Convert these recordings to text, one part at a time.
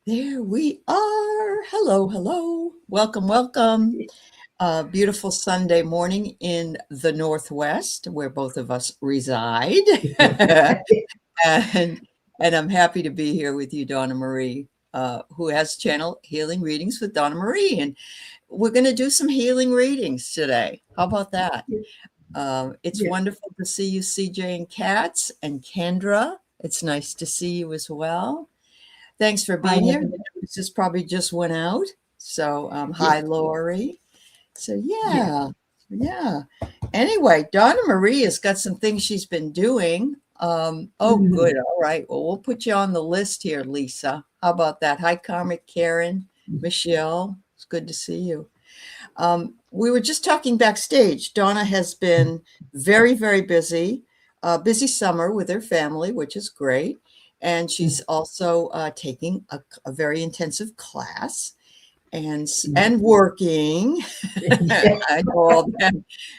There we are. Hello, hello. Welcome, welcome. Beautiful Sunday morning in the Northwest, where both of us reside. and I'm happy to be here with you, Donna Marie, who has channel Healing Readings with Donna Marie. And we're going to do some healing readings today. How about that? It's wonderful to see you, CJ and Katz and Kendra. It's nice to see you as well. Thanks for being here. This probably just went out. So hi, Lori. So yeah. Anyway, Donna Marie has got some things she's been doing. Good. All right. Well, we'll put you on the list here, Lisa. How about that? Hi, Karmic Karen, Michelle. It's good to see you. We were just talking backstage. Donna has been very, very busy. Busy summer with her family, which is great. And she's also taking a very intensive class and working. I know all that.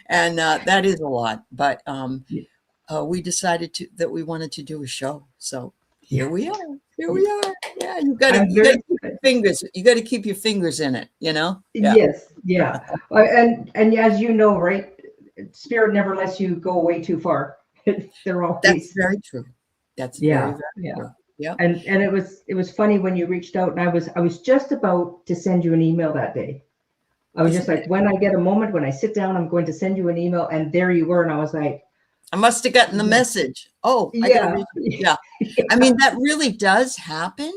And that is a lot. But we decided that we wanted to do a show. So here we are. Here we are. Yeah, you got to keep your fingers. You got to keep your fingers in it. You know. Yeah. Yes. Yeah. And as you know, right? Spirit never lets you go way too far. They're always. That's very true. That's very true. Yeah. And it was funny when you reached out, and I was just about to send you an email that day. I was just like, when I get a moment, when I sit down, I'm going to send you an email, and there you were, and I was like, I must have gotten the message. Oh, yeah. I mean, that really does happen.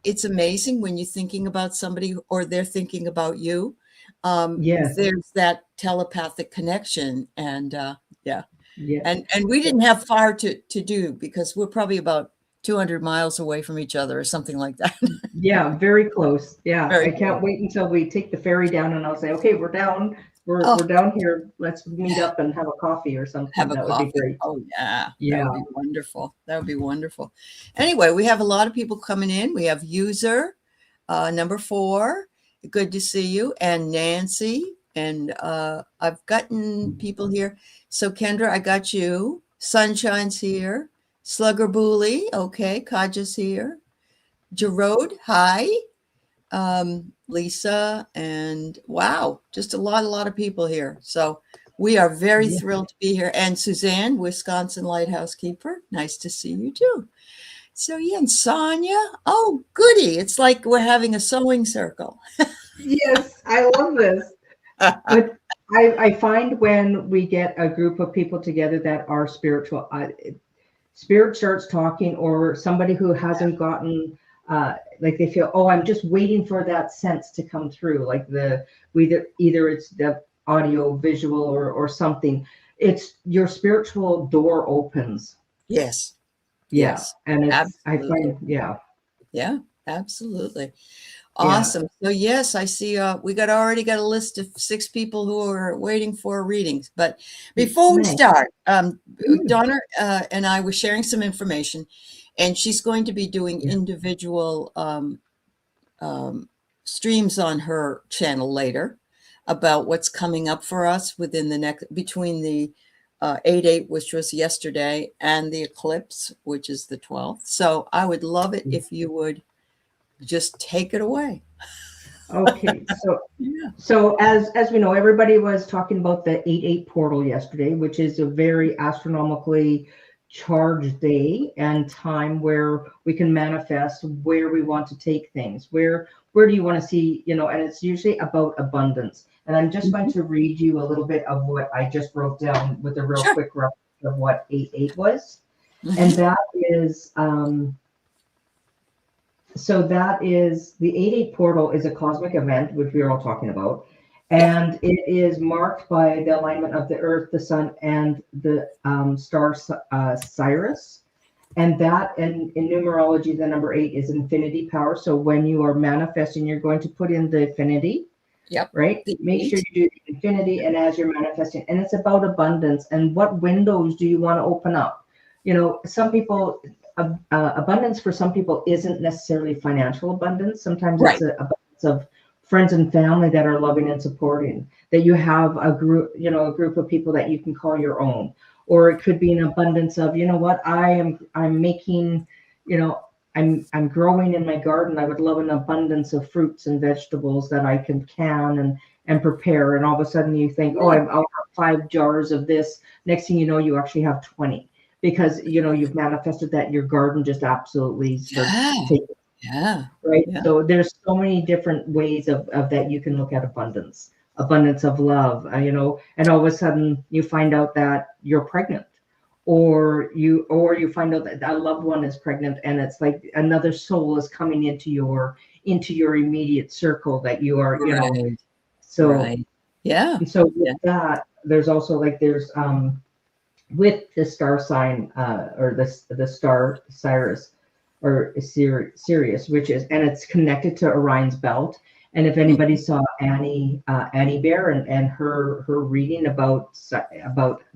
It's amazing when you're thinking about somebody or they're thinking about you. There's that telepathic connection, and and we didn't have far to do because we're probably about 200 miles away from each other or something like that. Yeah, very close. Yeah, I can't wait until we take the ferry down, and I'll say, okay, we're down. We're down here. Let's meet up and have a coffee or something. That would be great. Oh yeah. That would be wonderful. That would be wonderful. Anyway, we have a lot of people coming in. We have user number 4. Good to see you. And Nancy. And I've gotten people here. So Kendra, I got you. Sunshine's here. Slugger Booley. Okay. Kaja's here. Jarode. Hi. Lisa, and wow, just a lot of people here. So we are very thrilled to be here. And Suzanne, Wisconsin Lighthouse Keeper, nice to see you too. So and Sonia, oh goody, it's like we're having a sewing circle. Yes, I love this. But I find when we get a group of people together that are spiritual, spirit starts talking, or somebody who hasn't gotten like they feel, oh, I'm just waiting for that sense to come through, like either it's the audio, visual, or something. It's your spiritual door opens. Yes. And it's absolutely. I find absolutely. Awesome. So yes, I see we already got a list of 6 people who are waiting for readings. But before we start, Donna and I were sharing some information, and she's going to be doing individual streams on her channel later about what's coming up for us within the next, between the 8/8, which was yesterday, and the eclipse, which is the 12th. So I would love it if you would just take it away. Okay, so as we know, everybody was talking about the 8/8 portal yesterday, which is a very astronomically charged day and time where we can manifest where we want to take things. Where do you want to see, and it's usually about abundance. And I'm just going to read you a little bit of what I just wrote down with a real quick reference of what 8/8 was. And that is so that is the 8/8 portal is a cosmic event, which we are all talking about. And it is marked by the alignment of the Earth, the Sun, and the star Sirius. And that, in numerology, the number 8 is infinity power. So when you are manifesting, you're going to put in the infinity. Right? Make sure you do the infinity, and as you're manifesting. And it's about abundance. And what windows do you want to open up? Some people... abundance for some people isn't necessarily financial abundance. Sometimes it's an abundance of friends and family that are loving and supporting, that you have a group, a group of people that you can call your own. Or it could be an abundance of, I'm making, I'm growing in my garden. I would love an abundance of fruits and vegetables that I can and prepare. And all of a sudden you think, oh, I'll have 5 jars of this. Next thing you know, you actually have 20 because, you know, you've manifested that your garden just absolutely starts taking. Yeah. Right. Yeah. So there's so many different ways of that you can look at abundance of love, you know, and all of a sudden you find out that you're pregnant or you find out that a loved one is pregnant and it's like another soul is coming into your immediate circle that you are, you know, Right. so Right. Yeah. so with that there's also like there's with the star sign or the star Cyrus or Sirius, which is, and it's connected to Orion's belt. And if anybody saw Annie Bear and her reading about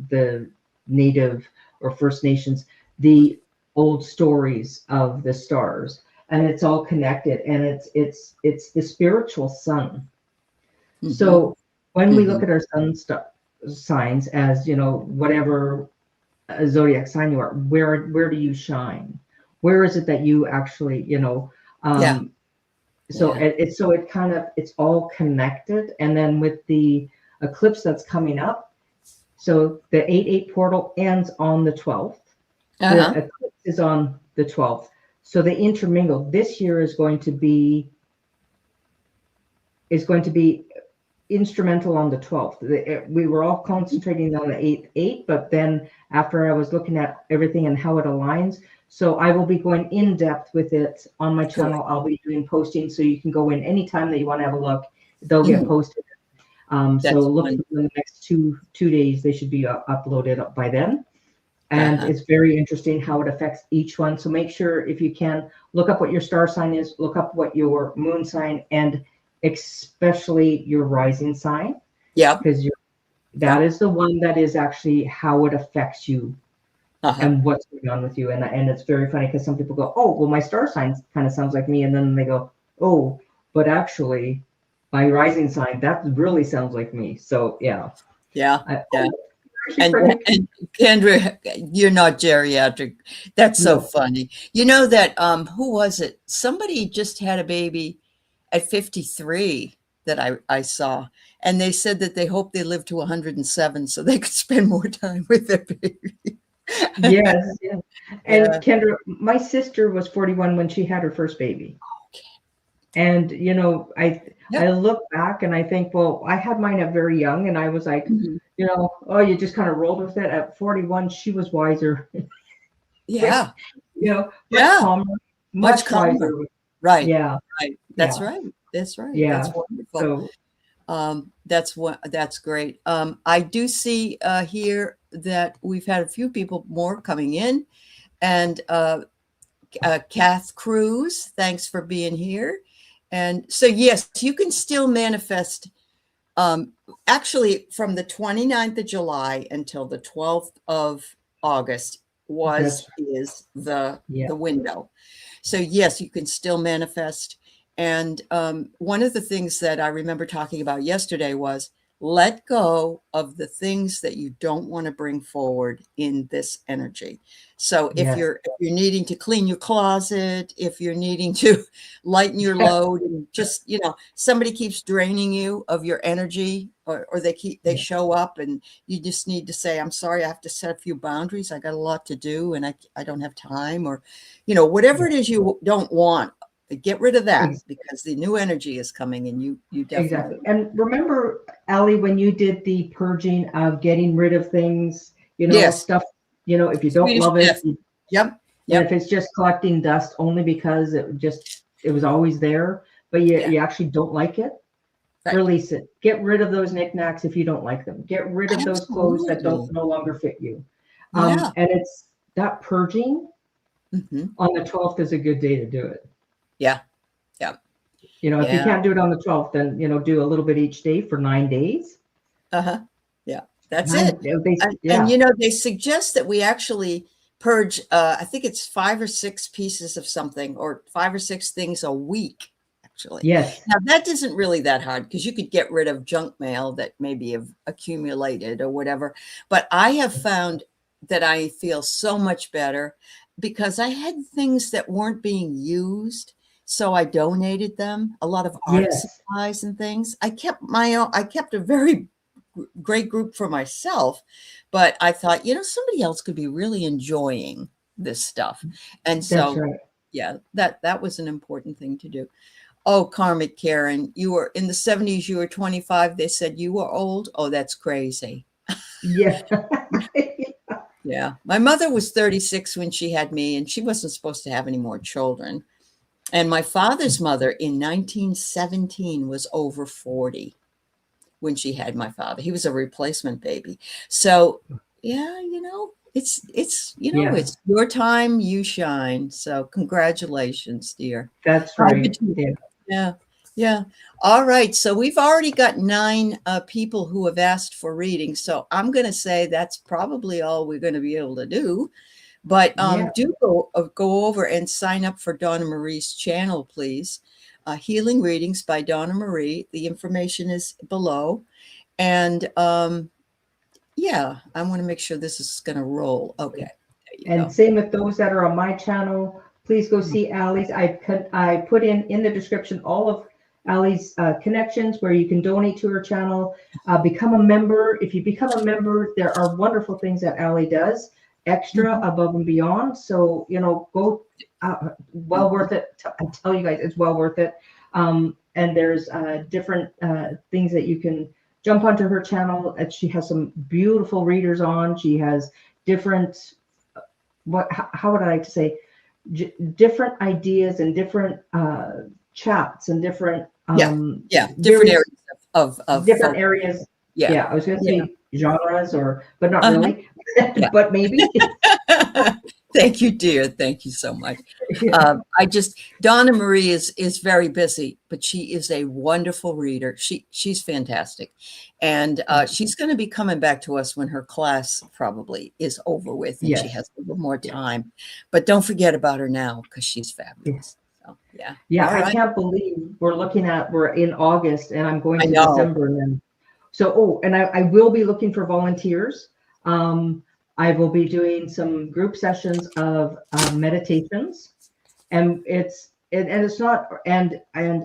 the Native or First Nations, the old stories of the stars, and it's all connected, and it's the spiritual sun. So when we look at our signs as, you know, whatever zodiac sign you are, where do you shine? Where is it that you actually, you know, so it's all connected. And then with the eclipse that's coming up, so the 8/8 portal ends on the 12th. The eclipse is on the 12th. So they intermingle. This year is going to be instrumental on the 12th. We were all concentrating on the 8/8, but then after I was looking at everything and how it aligns, so I will be going in depth with it on my channel. I'll be doing posting, so you can go in anytime that you want to have a look. They'll get posted. So look in the next two days. They should be uploaded by then. And it's very interesting how it affects each one. So make sure, if you can, look up what your star sign is, look up what your moon sign, and especially your rising sign. Yeah. Because that is the one that is actually how it affects you and what's going on with you. And it's very funny because some people go, oh, well, my star sign kind of sounds like me. And then they go, oh, but actually my rising sign, that really sounds like me. So yeah. Yeah. And Kendra, you're not geriatric. That's so funny. You know that, who was it? Somebody just had a baby at 53 that I saw. And they said that they hope they live to 107 so they could spend more time with their baby. Yes. Yeah. And Kendra, my sister was 41 when she had her first baby. And, you know, I look back and I think, well, I had mine at very young and I was like, you know, oh, you just kind of rolled with it. At 41, she was wiser. Yeah. You know, calmer, much calmer. Wiser. Right. Yeah. Right. That's right. That's right. Yeah. That's wonderful. So, that's great. I do see here that we've had a few people more coming in, and Kath Cruz, thanks for being here. And so, yes, you can still manifest. Actually, from the 29th of July until the 12th of August is the window. So yes, you can still manifest. And one of the things that I remember talking about yesterday was let go of the things that you don't want to bring forward in this energy. So if you're needing to clean your closet, if you're needing to lighten your load, and just, you know, somebody keeps draining you of your energy, or they show up and you just need to say, I'm sorry, I have to set a few boundaries. I got a lot to do and I don't have time, or, you know, whatever it is you don't want. Get rid of that because the new energy is coming, and you definitely. And remember, Aley, when you did the purging of getting rid of things, you know, stuff, you know, if you don't love it, and if it's just collecting dust only because it was always there, but you actually don't like it, release it. Get rid of those knickknacks if you don't like them. Get rid of those clothes that no longer fit you. And it's that purging on the 12th is a good day to do it. Yeah. You know, if you can't do it on the 12th, then, you know, do a little bit each day for 9 days. Yeah, that's it. And, you know, they suggest that we actually purge, I think it's 5 or 6 pieces of something, or 5 or 6 things a week, actually. Yes. Now, that isn't really that hard because you could get rid of junk mail that maybe have accumulated or whatever. But I have found that I feel so much better. because I had things that weren't being used. So I donated them, a lot of art Yes. supplies and things. I kept my own, I kept a very great group for myself, but I thought, somebody else could be really enjoying this stuff. And That's so, right. yeah, that was an important thing to do. Oh, Karmic Karen, you were in the 70s, you were 25. They said you were old. Oh, that's crazy. Yeah. Yeah. My mother was 36 when she had me, and she wasn't supposed to have any more children. And my father's mother in 1917 was over 40 when she had my father. He was a replacement baby. So, yeah, it's Yeah, it's your time, you shine. So, congratulations, dear. that's How right. did you? Yeah. Yeah. Yeah. All right. So we've already got 9 people who have asked for readings. So I'm going to say that's probably all we're going to be able to do. But Yeah. do go over and sign up for Donna Marie's channel, please. Healing Readings by Donna Marie. The information is below. And yeah, I want to make sure this is going to roll. Okay. There you And go. same with those that are on my channel. Please go see Aley's. I put in the description all of Aley's connections where you can donate to her channel, become a member. If you become a member, there are wonderful things that Aley does, extra above and beyond. So go. Well worth it. I tell you guys, it's well worth it. And there's different things that you can jump onto her channel. And she has some beautiful readers on. She has different how would I like to say different ideas and different chats and different Different areas of different focus. areas. Yeah. Yeah, I was going to Yeah. say genres but not Uh-huh. really. Yeah. But maybe. Thank you, dear. Thank you so much. Donna Marie is very busy, but she is a wonderful reader. She's fantastic. And she's going to be coming back to us when her class probably is over with and she Yes. has a little more time. But don't forget about her now because she's fabulous. So, yeah. Yeah, All I right. can't believe we're in August and I'm going I to know. December and then. So, and I will be looking for volunteers. I will be doing some group sessions of meditations, and it's not and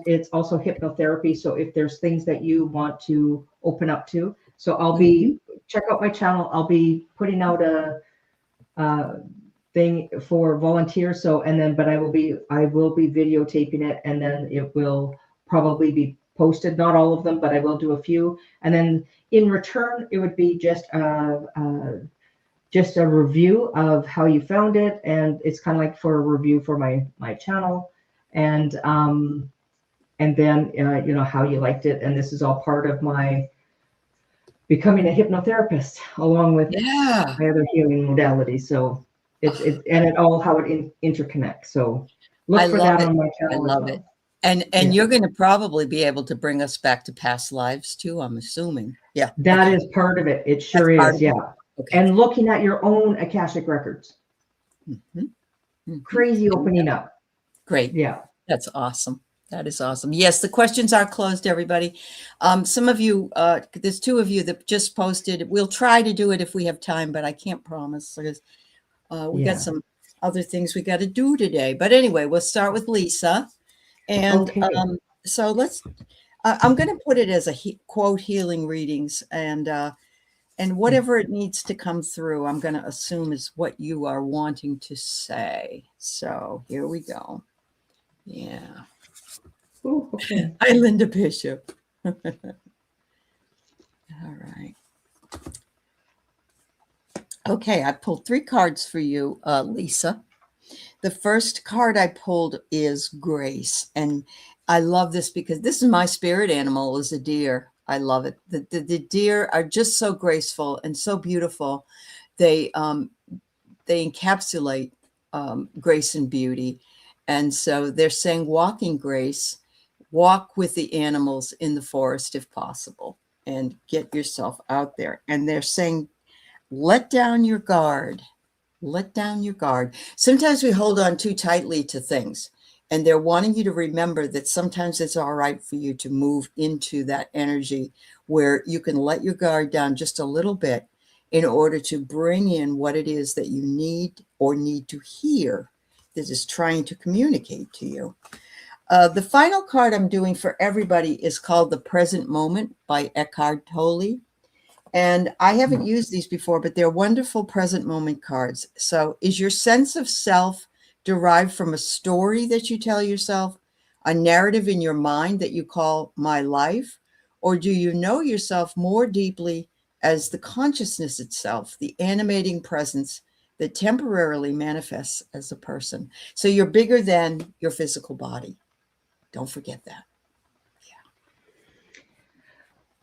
it's also hypnotherapy. So if there's things that you want to open up to, so I'll be check out my channel. I'll be putting out a thing for volunteers. So but I will be videotaping it, and then it will probably be posted. Not all of them, but I will do a few, and then in return, it would be just a review of how you found it, and it's kind of like for a review for my channel, and then how you liked it, and this is all part of my becoming a hypnotherapist along with my other healing modalities. So it all how it interconnects. So look for that on my channel. I love it. And you're going to probably be able to bring us back to past lives too, I'm assuming. Yeah. That is part of it. It sure is. Yeah. Okay. And looking at your own Akashic records. Crazy opening up. Great. Yeah. That's awesome. That is awesome. Yes, the questions are closed, everybody. Some of you, there's 2 of you that just posted. We'll try to do it if we have time, but I can't promise because we got some other things we got to do today. But anyway, we'll start with Lisa. And so I'm going to put it as a quote healing readings, and whatever it needs to come through, I'm going to assume is what you are wanting to say. So here we go. Yeah. Ooh, okay. Hi, Linda Bishop. All right. Okay, I pulled 3 cards for you, Lisa. The first card I pulled is Grace, and I love this because this is my spirit animal is a deer. I love it. The deer are just so graceful and so beautiful. They encapsulate grace and beauty, and so they're saying, walking grace, walk with the animals in the forest if possible, and get yourself out there. And they're saying, let down your guard. Let down your guard. Sometimes we hold on too tightly to things, and they're wanting you to remember that sometimes it's all right for you to move into that energy where you can let your guard down just a little bit in order to bring in what it is that you need or need to hear that is trying to communicate to you. The final card I'm doing for everybody is called The Present Moment by Eckhart Tolle. And I haven't used these before, but they're wonderful present moment cards. So is your sense of self derived from a story that you tell yourself, a narrative in your mind that you call my life? Or do you know yourself more deeply as the consciousness itself, the animating presence that temporarily manifests as a person? So you're bigger than your physical body. Don't forget that.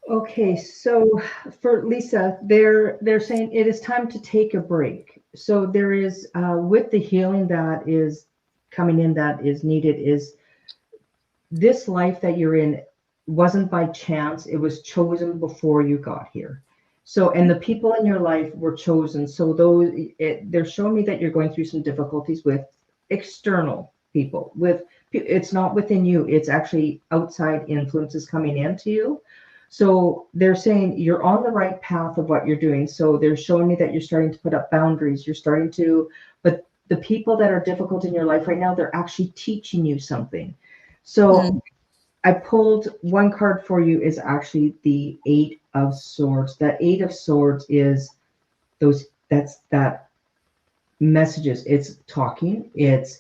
Okay, so for Lisa, they're saying it is time to take a break. So there is with the healing that is coming in, that is needed, is this life that you're in wasn't by chance. It was chosen before you got here. So, and the people in your life were chosen. So they're showing me that you're going through some difficulties with external people. It's not within you. It's actually outside influences coming into you. So they're saying you're on the right path of what you're doing. So they're showing me that you're starting to put up boundaries. But the people that are difficult in your life right now, they're actually teaching you something. So I pulled one card for you, is actually the Eight of Swords. That Eight of Swords is that messages. It's talking. It's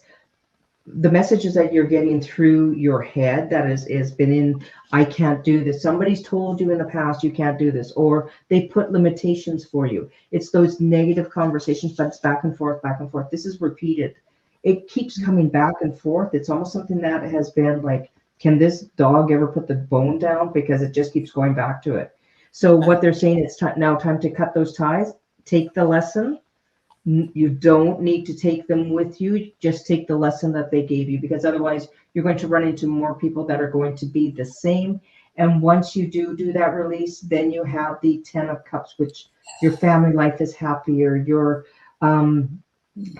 the messages that you're getting through your head that is been in, I can't do this. Somebody's told you in the past you can't do this, or they put limitations for you. It's those negative conversations, but it's back and forth, back and forth. This is repeated. It keeps coming back and forth. It's almost something that has been like, can this dog ever put the bone down? Because it just keeps going back to it. So what they're saying, it's now time to cut those ties, take the lesson. You don't need to take them with you. Just take the lesson that they gave you, because otherwise you're going to run into more people that are going to be the same. And once you do that release, then you have the 10 of Cups, which your family life is happier. Your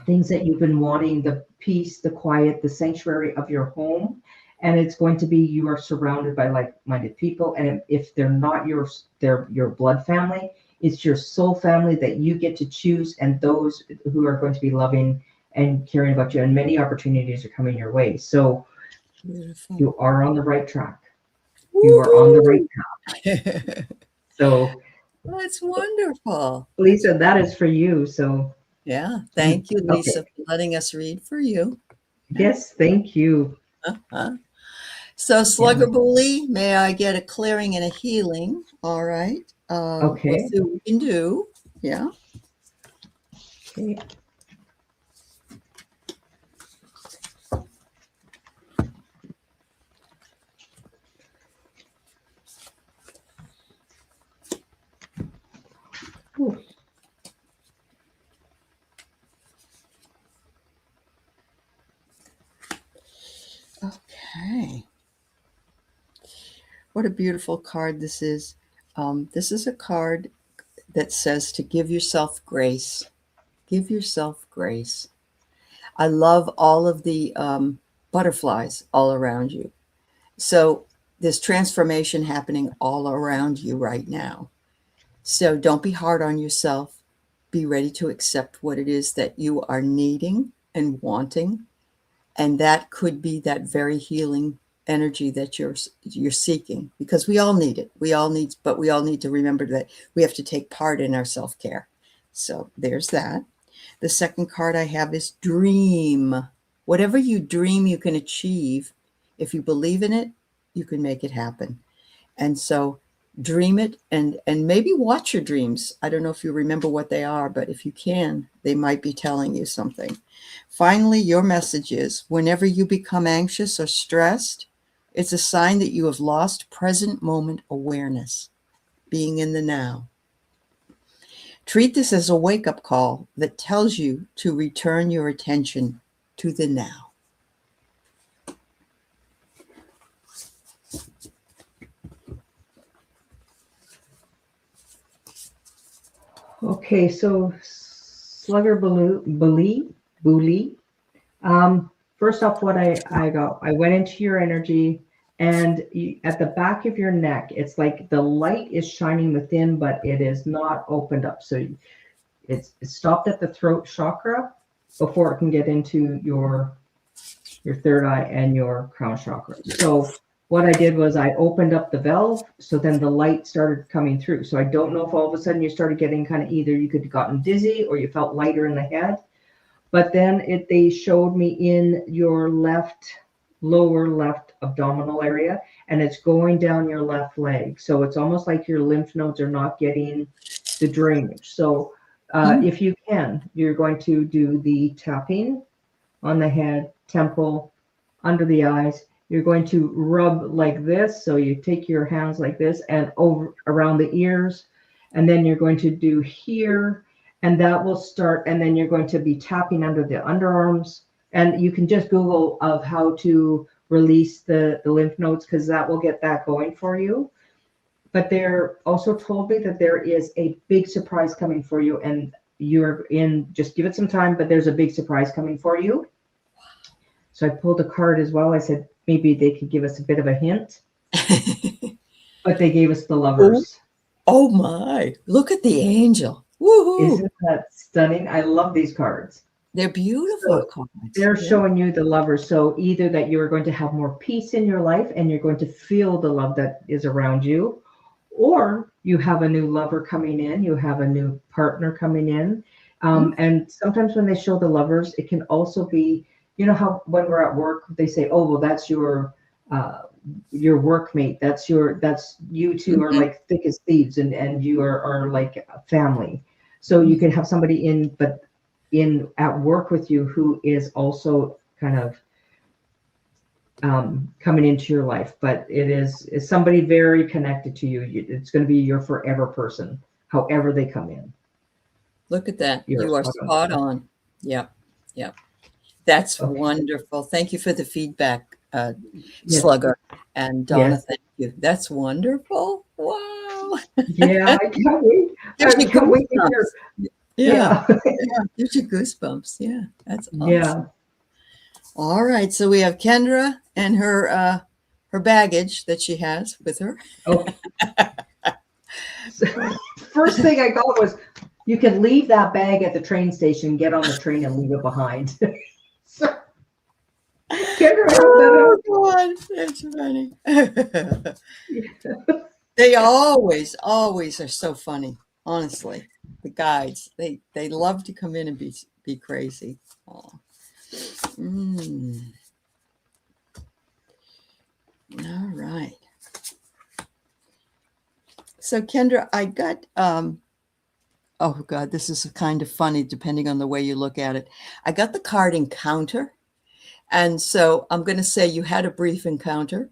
things that you've been wanting, the peace, the quiet, the sanctuary of your home. And it's going to be, you are surrounded by like-minded people. And if they're not they're your blood family, it's your soul family that you get to choose, and those who are going to be loving and caring about you. And many opportunities are coming your way. So Beautiful. you are on the right track. You are on the right path. So that's wonderful. Lisa, that is for you. So yeah, thank you, Lisa, okay, for letting us read for you. Yes, thank you. So Slugger Bully, may I get a clearing and a healing? All right. Okay. We'll see what we can do. Yeah. Okay. Ooh. Okay. What a beautiful card this is. This is a card that says to give yourself grace. Give yourself grace. I love all of the butterflies all around you. So there's transformation happening all around you right now. So don't be hard on yourself. Be ready to accept what it is that you are needing and wanting. And that could be that very healing energy that you're seeking, because we all need it. But we all need to remember that we have to take part in our self-care. So there's that. The second card I have is dream. Whatever you dream you can achieve. If you believe in it, you can make it happen. And so dream it, and maybe watch your dreams. I don't know if you remember what they are, but if you can, they might be telling you something. Finally, your message is, whenever you become anxious or stressed, it's a sign that you have lost present moment awareness, being in the now. Treat this as a wake-up call that tells you to return your attention to the now. Okay, so Slugger Bully. First off, what I got, I went into your energy, And at the back of your neck, it's like the light is shining within, but it is not opened up. So it's stopped at the throat chakra before it can get into your third eye and your crown chakra. So what I did was I opened up the valve, so then the light started coming through. So I don't know if all of a sudden you started getting kind of, either you could have gotten dizzy or you felt lighter in the head. But then they showed me in your lower left abdominal area, and it's going down your left leg. So it's almost like your lymph nodes are not getting the drainage. So if you can, you're going to do the tapping on the head, temple, under the eyes. You're going to rub like this. So you take your hands like this and over around the ears, and then you're going to do here, and that will start. And then you're going to be tapping under the underarms. And you can just Google of how to release the lymph nodes, because that will get that going for you. But they're also told me that there is a big surprise coming for you, and you're in, just give it some time, but there's a big surprise coming for you. So I pulled a card as well. I said, maybe they could give us a bit of a hint, but they gave us the Lovers. Oh my, look at the angel. Woohoo. Isn't that stunning? I love these cards. They're beautiful cards. They're showing you the Lovers. So either that you're going to have more peace in your life and you're going to feel the love that is around you, or you have a new lover coming in, you have a new partner coming in. And sometimes when they show the Lovers, it can also be, you know how when we're at work, they say, oh, well, that's your workmate. That's you two are like thick as thieves, and you are like a family. So you can have somebody at work with you who is also kind of coming into your life, but it is somebody very connected to you. It's going to be your forever person, however they come in. Look at that. You are spot on. Yeah. Yeah. That's wonderful. Thank you for the feedback, Slugger. And Donna, thank you. That's wonderful. Wow. Yeah, I can't wait. I can't wait to hear. Yeah. Gives you goosebumps. Yeah. That's awesome. Yeah. All right. So we have Kendra and her baggage that she has with her. Oh. So, first thing I got was, you can leave that bag at the train station, get on the train and leave it behind. So, Kendra, oh God, that's funny. They always are so funny. Honestly, the guides, they love to come in and be crazy. Oh. All right. So Kendra, I got oh God, this is kind of funny depending on the way you look at it. I got the card encounter. And so I'm going to say you had a brief encounter.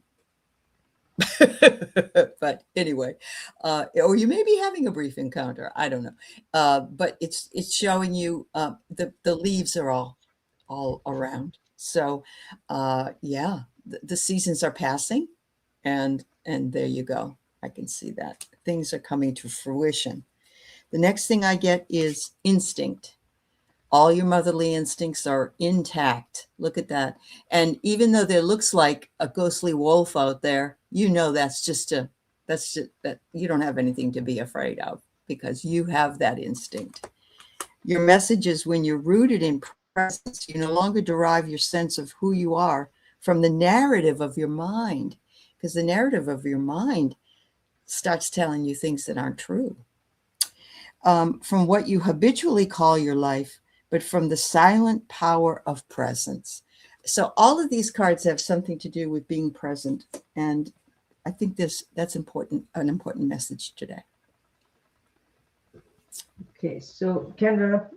But anyway, or you may be having a brief encounter. I don't know. But it's showing you the leaves are all around. So yeah, the seasons are passing, and there you go. I can see that things are coming to fruition. The next thing I get is instinct. All your motherly instincts are intact. Look at that. And even though there looks like a ghostly wolf out there, you know that's just that you don't have anything to be afraid of, because you have that instinct. Your message is, when you're rooted in presence, you no longer derive your sense of who you are from the narrative of your mind, because the narrative of your mind starts telling you things that aren't true. From what you habitually call your life, but from the silent power of presence. So all of these cards have something to do with being present. And I think that's important, an important message today. Okay, so Kendra,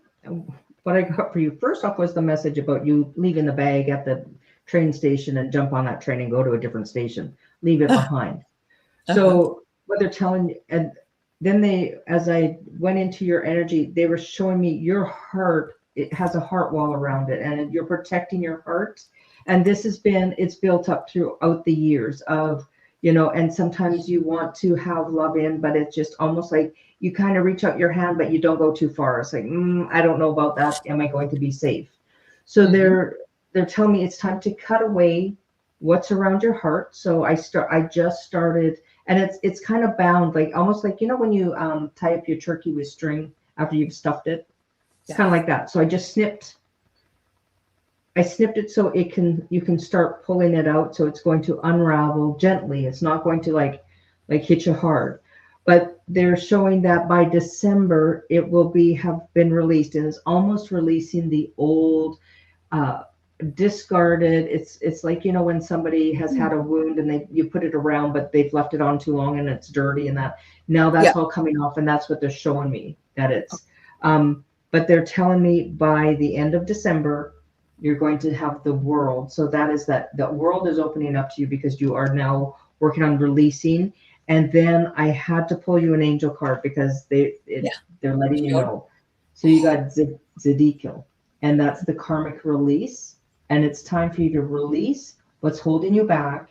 what I got for you first off was the message about you leaving the bag at the train station and jump on that train and go to a different station, leave it behind. So what they're telling you, and then as I went into your energy, they were showing me your heart. It has a heart wall around it, and you're protecting your heart. And this it's built up throughout the years of, and sometimes you want to have love in, but it's just almost like you kind of reach out your hand, but you don't go too far. It's like, I don't know about that. Am I going to be safe? So they're telling me it's time to cut away what's around your heart. So I just started, and it's kind of bound, like almost like, you know, when you tie up your turkey with string after you've stuffed it. It's kind of like that. So I snipped it so you can start pulling it out. So it's going to unravel gently. It's not going to like hit you hard. But they're showing that by December it will have been released, and it's almost releasing the old discarded. It's like, you know, when somebody has had a wound and you put it around, but they've left it on too long and it's dirty, and that now that's all coming off, and that's what they're showing me that it's. But they're telling me by the end of December you're going to have the world. So that is that the world is opening up to you because you are now working on releasing. And then I had to pull you an angel card because they're letting you know. So you got Zedekiel, and that's the karmic release. And it's time for you to release what's holding you back,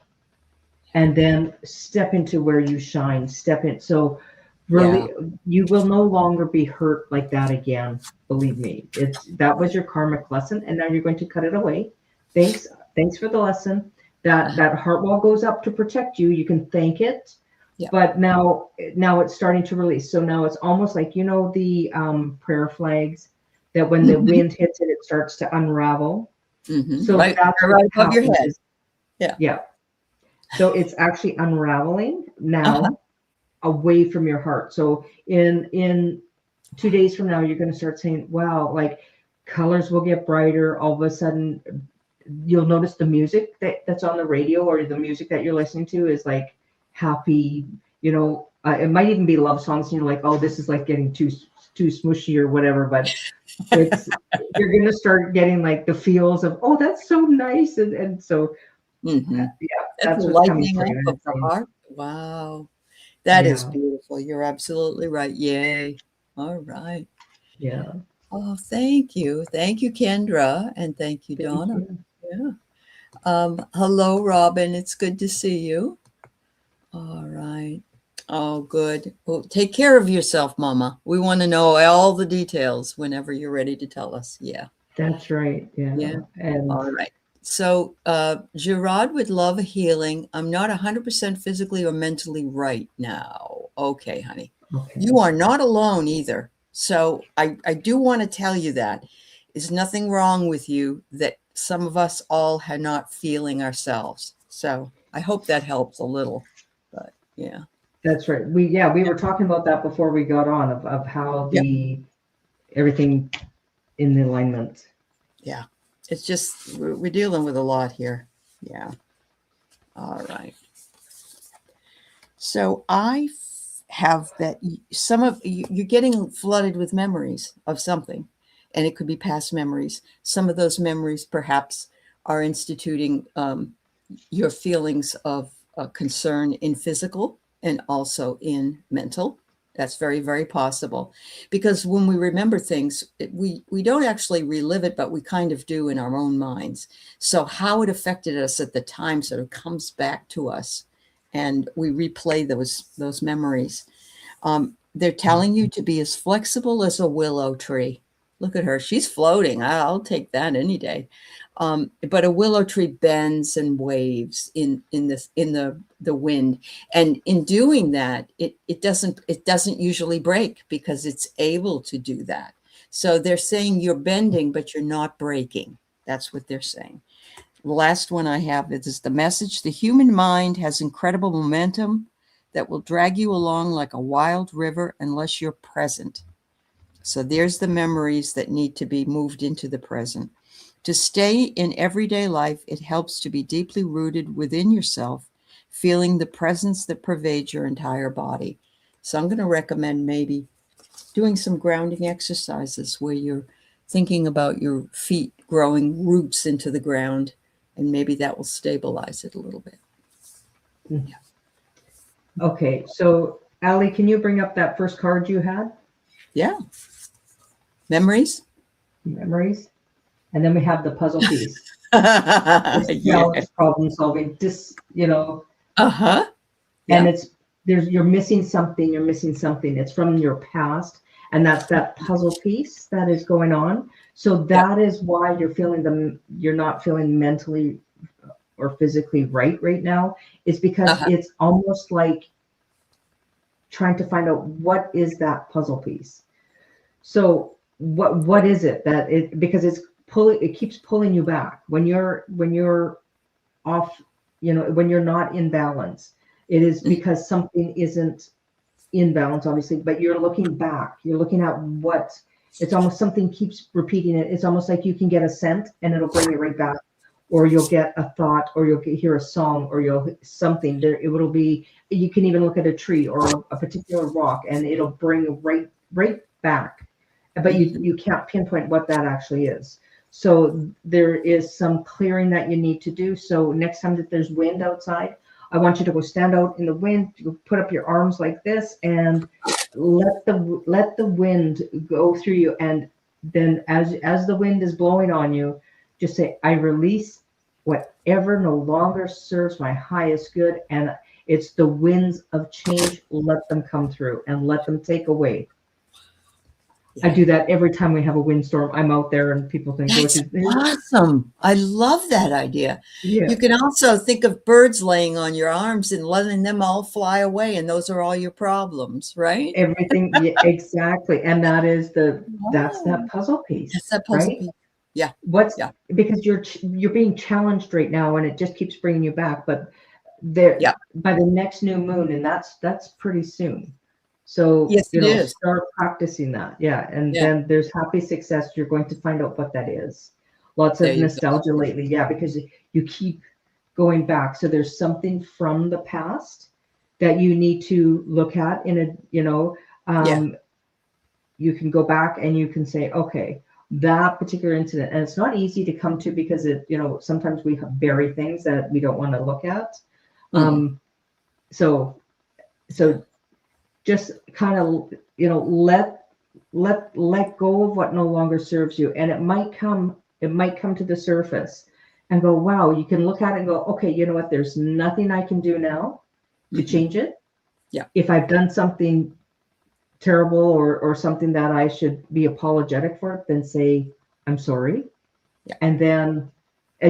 and then step into where you shine. Step in. So really, you will no longer be hurt like that again. Believe me, that was your karmic lesson, and now you're going to cut it away. Thanks for the lesson. That heart wall goes up to protect you. You can thank it. Yeah. But now it's starting to release. So now it's almost like, you know, the prayer flags that when the wind hits it, it starts to unravel. So that's right above your head. Yeah. So it's actually unraveling now away from your heart. So in 2 days from now, you're going to start saying, wow, like colors will get brighter. All of a sudden, you'll notice the music that's on the radio, or the music that you're listening to is like happy, you know, it might even be love songs, and you're like, oh, this is like getting too smushy or whatever, but you're going to start getting like the feels of, oh, that's so nice. And so, that's what's coming up of the heart. Wow. That is beautiful. You're absolutely right. Yay. All right. Yeah. Oh, thank you. Thank you, Kendra. And thank you, Donna. Yeah. Hello, Robin. It's good to see you. All right. Oh, good. Well, take care of yourself, Mama. We want to know all the details whenever you're ready to tell us. Yeah. That's right. Yeah. And all right. So Gerard would love a healing. I'm not 100% physically or mentally right now. Okay, honey. Okay. You are not alone either. So I do want to tell you that there's nothing wrong with you that some of us all are not feeling ourselves. So I hope that helps a little. But yeah. That's right. We were talking about that before we got on of how everything in the alignment. Yeah. It's just, we're dealing with a lot here. Yeah. All right. So I have that some of you're getting flooded with memories of something, and it could be past memories. Some of those memories perhaps are instituting your feelings of concern in physical and also in mental. That's very, very possible, because when we remember things, we don't actually relive it, but we kind of do in our own minds. So how it affected us at the time sort of comes back to us, and we replay those memories. They're telling you to be as flexible as a willow tree. Look at her. She's floating. I'll take that any day. But a willow tree bends and waves in the wind. And in doing that, it doesn't usually break because it's able to do that. So they're saying you're bending, but you're not breaking. That's what they're saying. The last one I have is the message: the human mind has incredible momentum that will drag you along like a wild river unless you're present. So there's the memories that need to be moved into the present. To stay in everyday life, it helps to be deeply rooted within yourself, feeling the presence that pervades your entire body. So I'm going to recommend maybe doing some grounding exercises where you're thinking about your feet growing roots into the ground, and maybe that will stabilize it a little bit. Yeah. Okay, so Aley, can you bring up that first card you had? Yeah. Memories. And then we have the puzzle piece. Problem solving. And you're missing something. It's from your past, and that's that puzzle piece that is going on. So that is why you're not feeling mentally or physically right now is because it's almost like trying to find out what is that puzzle piece. So what is it that it, because it keeps pulling you back when you're off, when you're not in balance. It is because something isn't in balance, obviously, but you're looking back. You're looking at what, it's almost something keeps repeating it. It's almost like you can get a scent and it'll bring you right back, or you'll get a thought, or you'll hear a song, or you'll something there. It will be, you can even look at a tree or a particular rock and it'll bring right back, but you can't pinpoint what that actually is. So there is some clearing that you need to do. So next time that there's wind outside, I want you to go stand out in the wind, put up your arms like this, and let the wind go through you. And then as the wind is blowing on you, just say, I release whatever no longer serves my highest good. And it's the winds of change. Let them come through and let them take away. I do that every time we have a windstorm. I'm out there and people think, that's awesome. I love that idea. Yeah. You can also think of birds laying on your arms and letting them all fly away. And those are all your problems, right? Everything. Yeah, exactly. And that is that's that puzzle piece. That's that puzzle right? piece. Yeah. Because you're being challenged right now and it just keeps bringing you back. But there, by the next new moon, and that's pretty soon. So, yes, it is. Start practicing that. Yeah. And then there's happy success. You're going to find out what that is. Lots of nostalgia lately. Yeah. Because you keep going back. So there's something from the past that you need to look at in a, you can go back and you can say, okay, that particular incident. And it's not easy to come to because sometimes we bury things that we don't want to look at. So just kind of, let go of what no longer serves you. And it might come to the surface and go, wow, you can look at it and go, okay, you know what? There's nothing I can do now to change it. Yeah. If I've done something terrible or something that I should be apologetic for, then say, I'm sorry. Yeah. And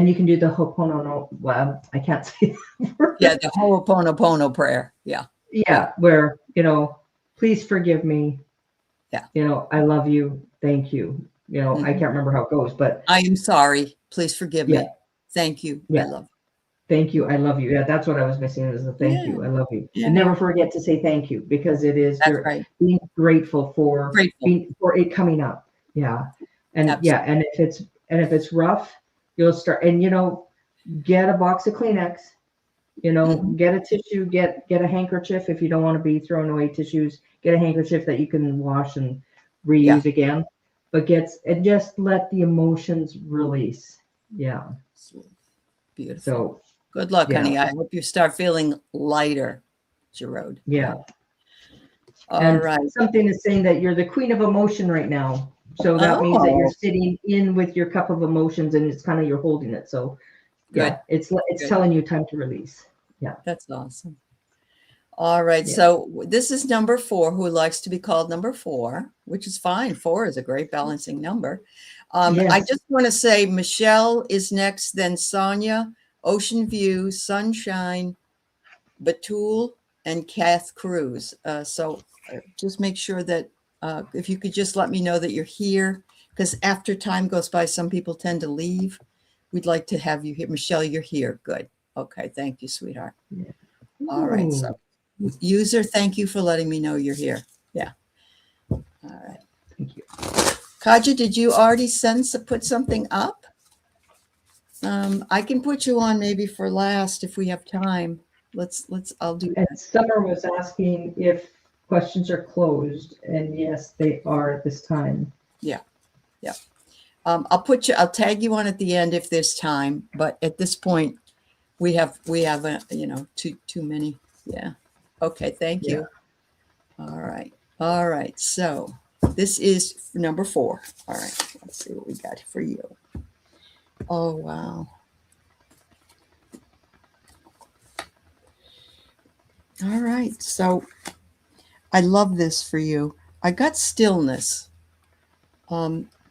you can do the Ho'oponopono. Well, I can't say that word. Yeah, the Ho'oponopono prayer. Yeah. Yeah, where, please forgive me. Yeah. I love you. Thank you. I can't remember how it goes, but I am sorry. Please forgive me. Thank you. Yeah. I love you. Thank you. I love you. Yeah, that's what I was missing is the thank you. I love you. And never forget to say thank you because it is being grateful for it coming up. Yeah. And and if it's rough, you'll start and get a box of Kleenex. Get a tissue, get a handkerchief if you don't want to be throwing away tissues. Get a handkerchief that you can wash and reuse again. But just let the emotions release. Yeah. Beautiful. So good luck, honey. I hope you start feeling lighter, Gerode. Yeah. All right. Something is saying that you're the queen of emotion right now. So that means that you're sitting in with your cup of emotions and it's kind of you're holding it. So it's telling you time to release. Yeah. That's awesome. All right. Yeah. So this is number 4, who likes to be called number 4, which is fine. 4 is a great balancing number. I just want to say Michelle is next, then Sonia, Ocean View, Sunshine, Batul, and Kath Cruz. So just make sure that if you could just let me know that you're here, because after time goes by, some people tend to leave. We'd like to have you here. Michelle, you're here. Good. Okay. Thank you, sweetheart. Yeah. All right. So user, thank you for letting me know you're here. Yeah. All right. Thank you. Kaja, did you already put something up? I can put you on maybe for last if we have time. I'll do that. And Summer was asking if questions are closed, and yes, they are at this time. Yeah. Yeah. I'll tag you on at the end if there's time, but at this point we have too many. Yeah. Okay. Thank you. All right. All right. So this is number 4. All right. Let's see what we got for you. Oh, wow. All right. So I love this for you. I got stillness.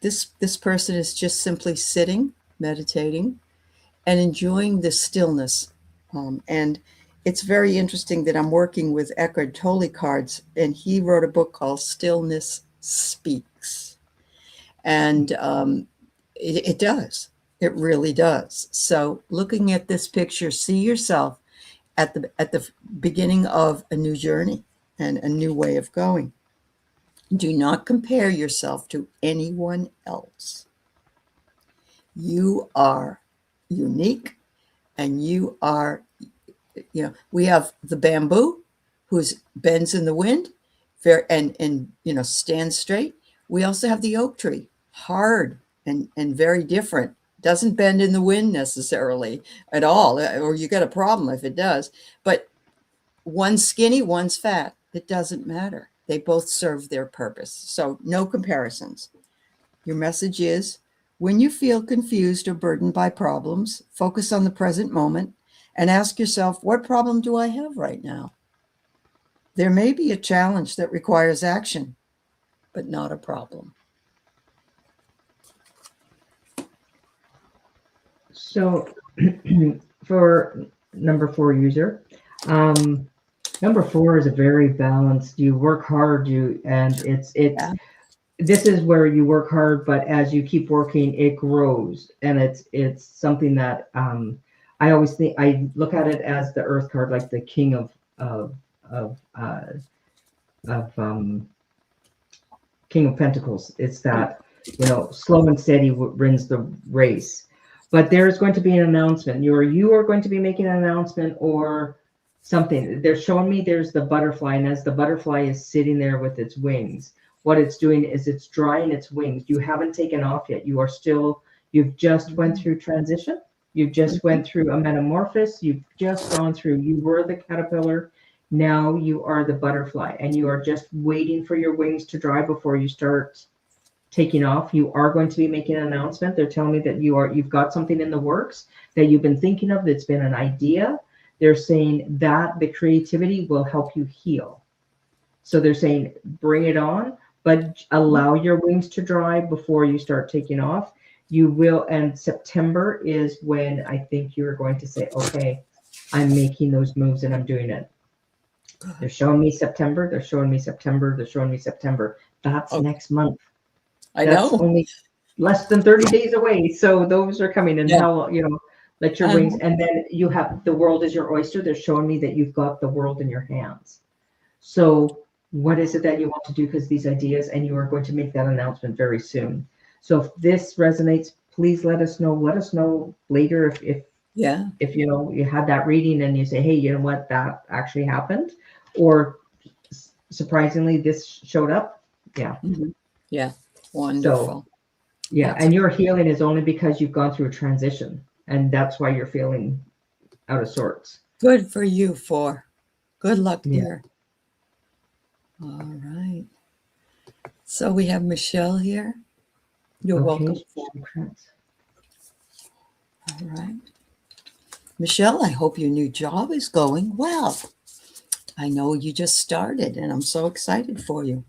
This person is just simply sitting, meditating, and enjoying the stillness. And it's very interesting that I'm working with Eckhart Tolle cards, and he wrote a book called Stillness Speaks. And it does. It really does. So looking at this picture, see yourself at the beginning of a new journey and a new way of going. Do not compare yourself to anyone else. You are unique, and you are, we have the bamboo who's bends in the wind and stands straight. We also have the oak tree, hard and very different. Doesn't bend in the wind necessarily at all, or you got a problem if it does. But one's skinny, one's fat. It doesn't matter. They both serve their purpose. So no comparisons. Your message is, when you feel confused or burdened by problems, focus on the present moment and ask yourself, what problem do I have right now? There may be a challenge that requires action, but not a problem. So for number 4 user, number 4 is a very balanced, you work hard, this is where you work hard, but as you keep working, it grows. And it's something that I always think, I look at it as the earth card, like the king of King of Pentacles. It's that, slow and steady wins the race. But there's going to be an announcement. You are going to be making an announcement or something. They're showing me there's the butterfly, and as the butterfly is sitting there with its wings, what it's doing is it's drying its wings. You haven't taken off yet. You've just went through transition. You just went through a metamorphosis. You've just gone through, you were the caterpillar. Now you are the butterfly, and you are just waiting for your wings to dry before you start taking off. You are going to be making an announcement. They're telling me that you've got something in the works that you've been thinking of that's been an idea. They're saying that the creativity will help you heal. So they're saying, bring it on, but allow your wings to dry before you start taking off. You will, and September is when I think you're going to say, okay, I'm making those moves and I'm doing it. They're showing me September. They're showing me September. They're showing me September. That's next month. That's only less than 30 days away. So those are coming, and how, let your wings, and then you have the world is your oyster. They're showing me that you've got the world in your hands. So what is it that you want to do? Because these ideas, and you are going to make that announcement very soon. So if this resonates, please let us know. Let us know later if you had that reading and you say, hey, you know what, that actually happened, or surprisingly this showed up. Yeah. Wonderful. So, and your healing is only because you've gone through a transition, and that's why you're feeling out of sorts. Good for you, 4. Good luck there. All right. So we have Michelle here. You're welcome. All right. Michelle, I hope your new job is going well. I know you just started, and I'm so excited for you.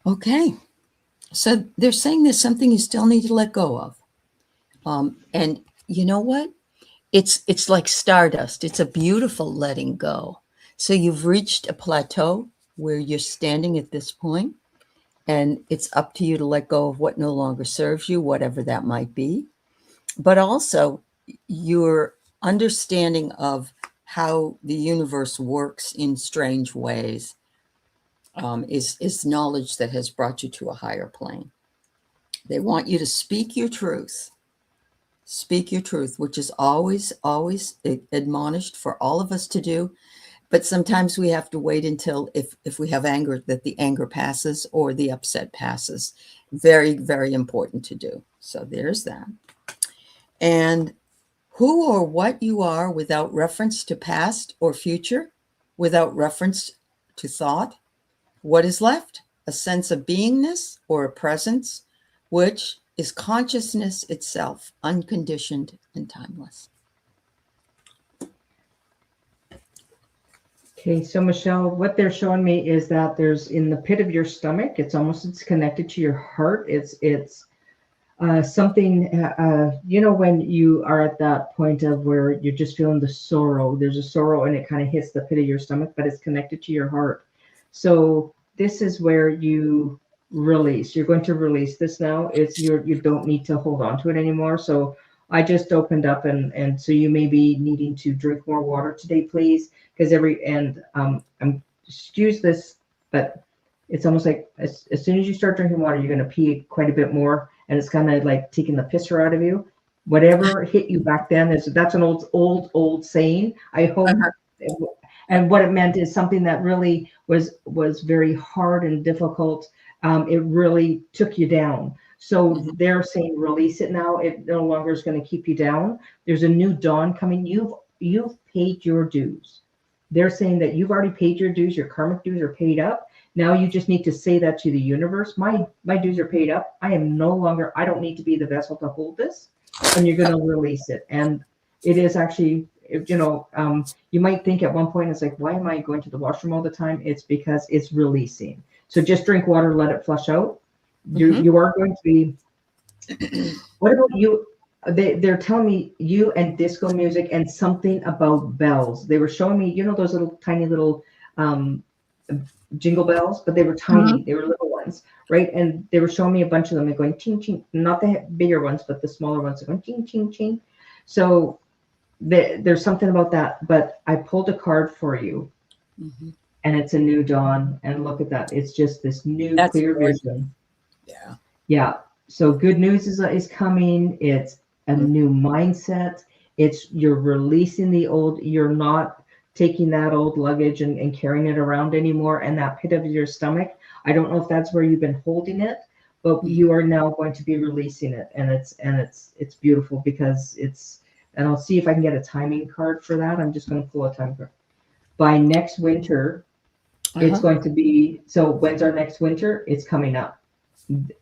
Okay. So they're saying there's something you still need to let go of. And you know what? It's like stardust. It's a beautiful letting go. So you've reached a plateau where you're standing at this point, and it's up to you to let go of what no longer serves you, whatever that might be. But also your understanding of how the universe works in strange ways is knowledge that has brought you to a higher plane. They want you to speak your truth. Speak your truth, which is always admonished for all of us to do. But sometimes we have to wait until if we have anger, that the anger passes or the upset passes. Very, very important to do. So there's that. And who or what you are without reference to past or future, without reference to thought. What is left? A sense of beingness or a presence, which is consciousness itself, unconditioned and timeless. Okay, so Michelle, what they're showing me is that there's in the pit of your stomach. It's connected to your heart. It's something. When you are at that point of where you're just feeling the sorrow. There's a sorrow, and it kind of hits the pit of your stomach, but it's connected to your heart. So this is where you release. You're going to release this now. You don't need to hold on to it anymore. So I just opened up, and so you may be needing to drink more water today, please, because I'm excuse this, but it's almost like as soon as you start drinking water, you're going to pee quite a bit more, and it's kind of like taking the pisser out of you. Whatever hit you back then that's an old saying. I hope. And what it meant is something that really was very hard and difficult. It really took you down. So they're saying release it now. It no longer is going to keep you down. There's a new dawn coming. You've paid your dues. They're saying that you've already paid your dues. Your karmic dues are paid up. Now you just need to say that to the universe. My dues are paid up. I don't need to be the vessel to hold this. And you're going to release it. And it is actually, you might think at one point, it's like, why am I going to the washroom all the time? It's because it's releasing. So just drink water, let it flush out. You are going to be, what about you? They're telling me you and disco music and something about bells. They were showing me, those little tiny little jingle bells, but they were tiny. They were little ones, right? And they were showing me a bunch of them. They're going ching ching, not the bigger ones, but the smaller ones are going ching ching ching. So there's something about that. But I pulled a card for you, and it's a new dawn. And look at that. It's just this new clear vision. Yeah. Yeah. So good news is coming. It's a new mindset. You're releasing the old. You're not taking that old luggage and carrying it around anymore. And that pit of your stomach, I don't know if that's where you've been holding it, but you are now going to be releasing it. And it's beautiful because and I'll see if I can get a timing card for that. I'm just going to pull a time card. By next winter, it's going to be, so when's our next winter? It's coming up.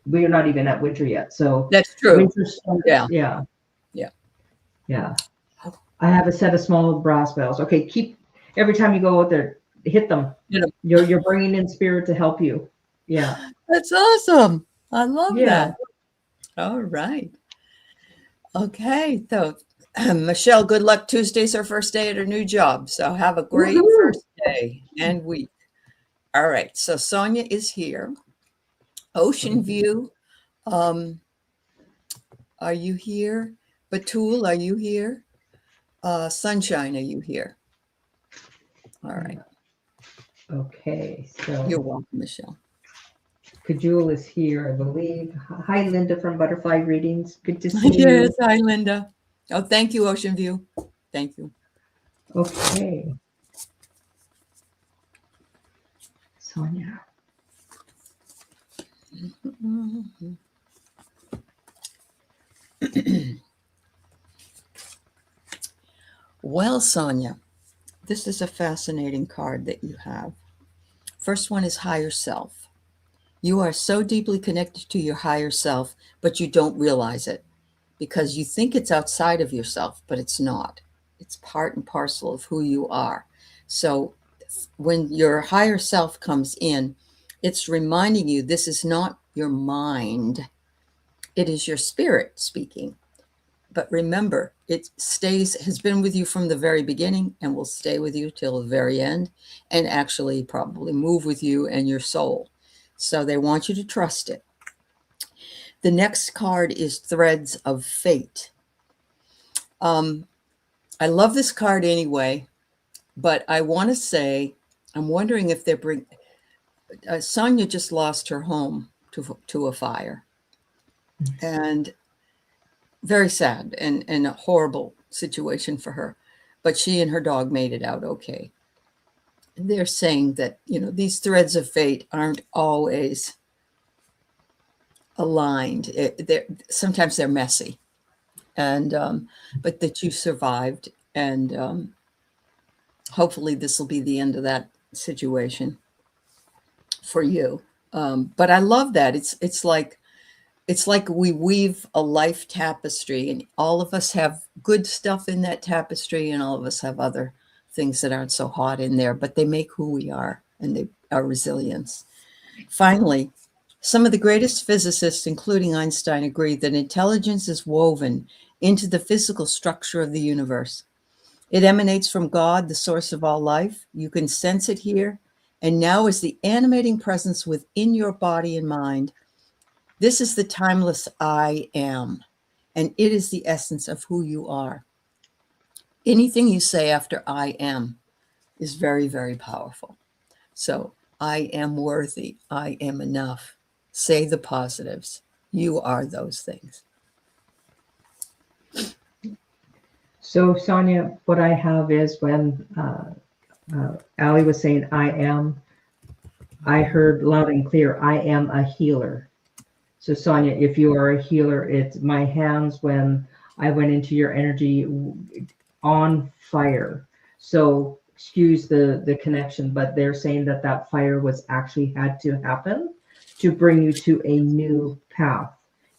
We're not even at winter yet. So that's true. Winter starts, yeah. I have a set of small brass bells. Okay, every time you go out there, hit them. You're bringing in spirit to help you. Yeah, that's awesome. I love that. All right. Okay, so Michelle, good luck. Tuesday's her first day at her new job, so have a great first day and week. All right, so Sonia is here. Ocean View, are you here? Batul, are you here? Sunshine, are you here? All right. Okay, so you're welcome, Michelle. Kajul is here, I believe. Hi, Linda from Butterfly Readings. Good to see you. Yes, hi, Linda. Oh, thank you, Ocean View. Thank you. Okay. Sonia. Well, Sonia, this is a fascinating card that you have. First one is higher self. You are so deeply connected to your higher self, but you don't realize it because you think it's outside of yourself, but it's not. It's part and parcel of who you are. So when your higher self comes in, it's reminding you this is not your mind. It is your spirit speaking. But remember, has been with you from the very beginning and will stay with you till the very end, and actually probably move with you and your soul. So they want you to trust it. The next card is Threads of Fate. I love this card anyway, but I want to say, I'm wondering if they're Sonia just lost her home to a fire. And very sad and a horrible situation for her. But she and her dog made it out okay. They're saying that, these threads of fate aren't always aligned. Sometimes they're messy. And but that you survived. And hopefully this will be the end of that situation for you. But I love that. It's like we weave a life tapestry, and all of us have good stuff in that tapestry, and all of us have other things that aren't so hot in there, but they make who we are, and our resilience. Finally, some of the greatest physicists, including Einstein, agree that intelligence is woven into the physical structure of the universe. It emanates from God, the source of all life. You can sense it here, and now is the animating presence within your body and mind. This is the timeless I am, and it is the essence of who you are. Anything you say after I am is very, very powerful. So I am worthy. I am enough. Say the positives. You are those things. So, Sonia, what I have is when Aley was saying, I heard loud and clear, I am a healer. So, Sonia, if you are a healer, it's my hands when I went into your energy on fire. So, excuse the connection, but they're saying that that fire was actually had to happen to bring you to a new path.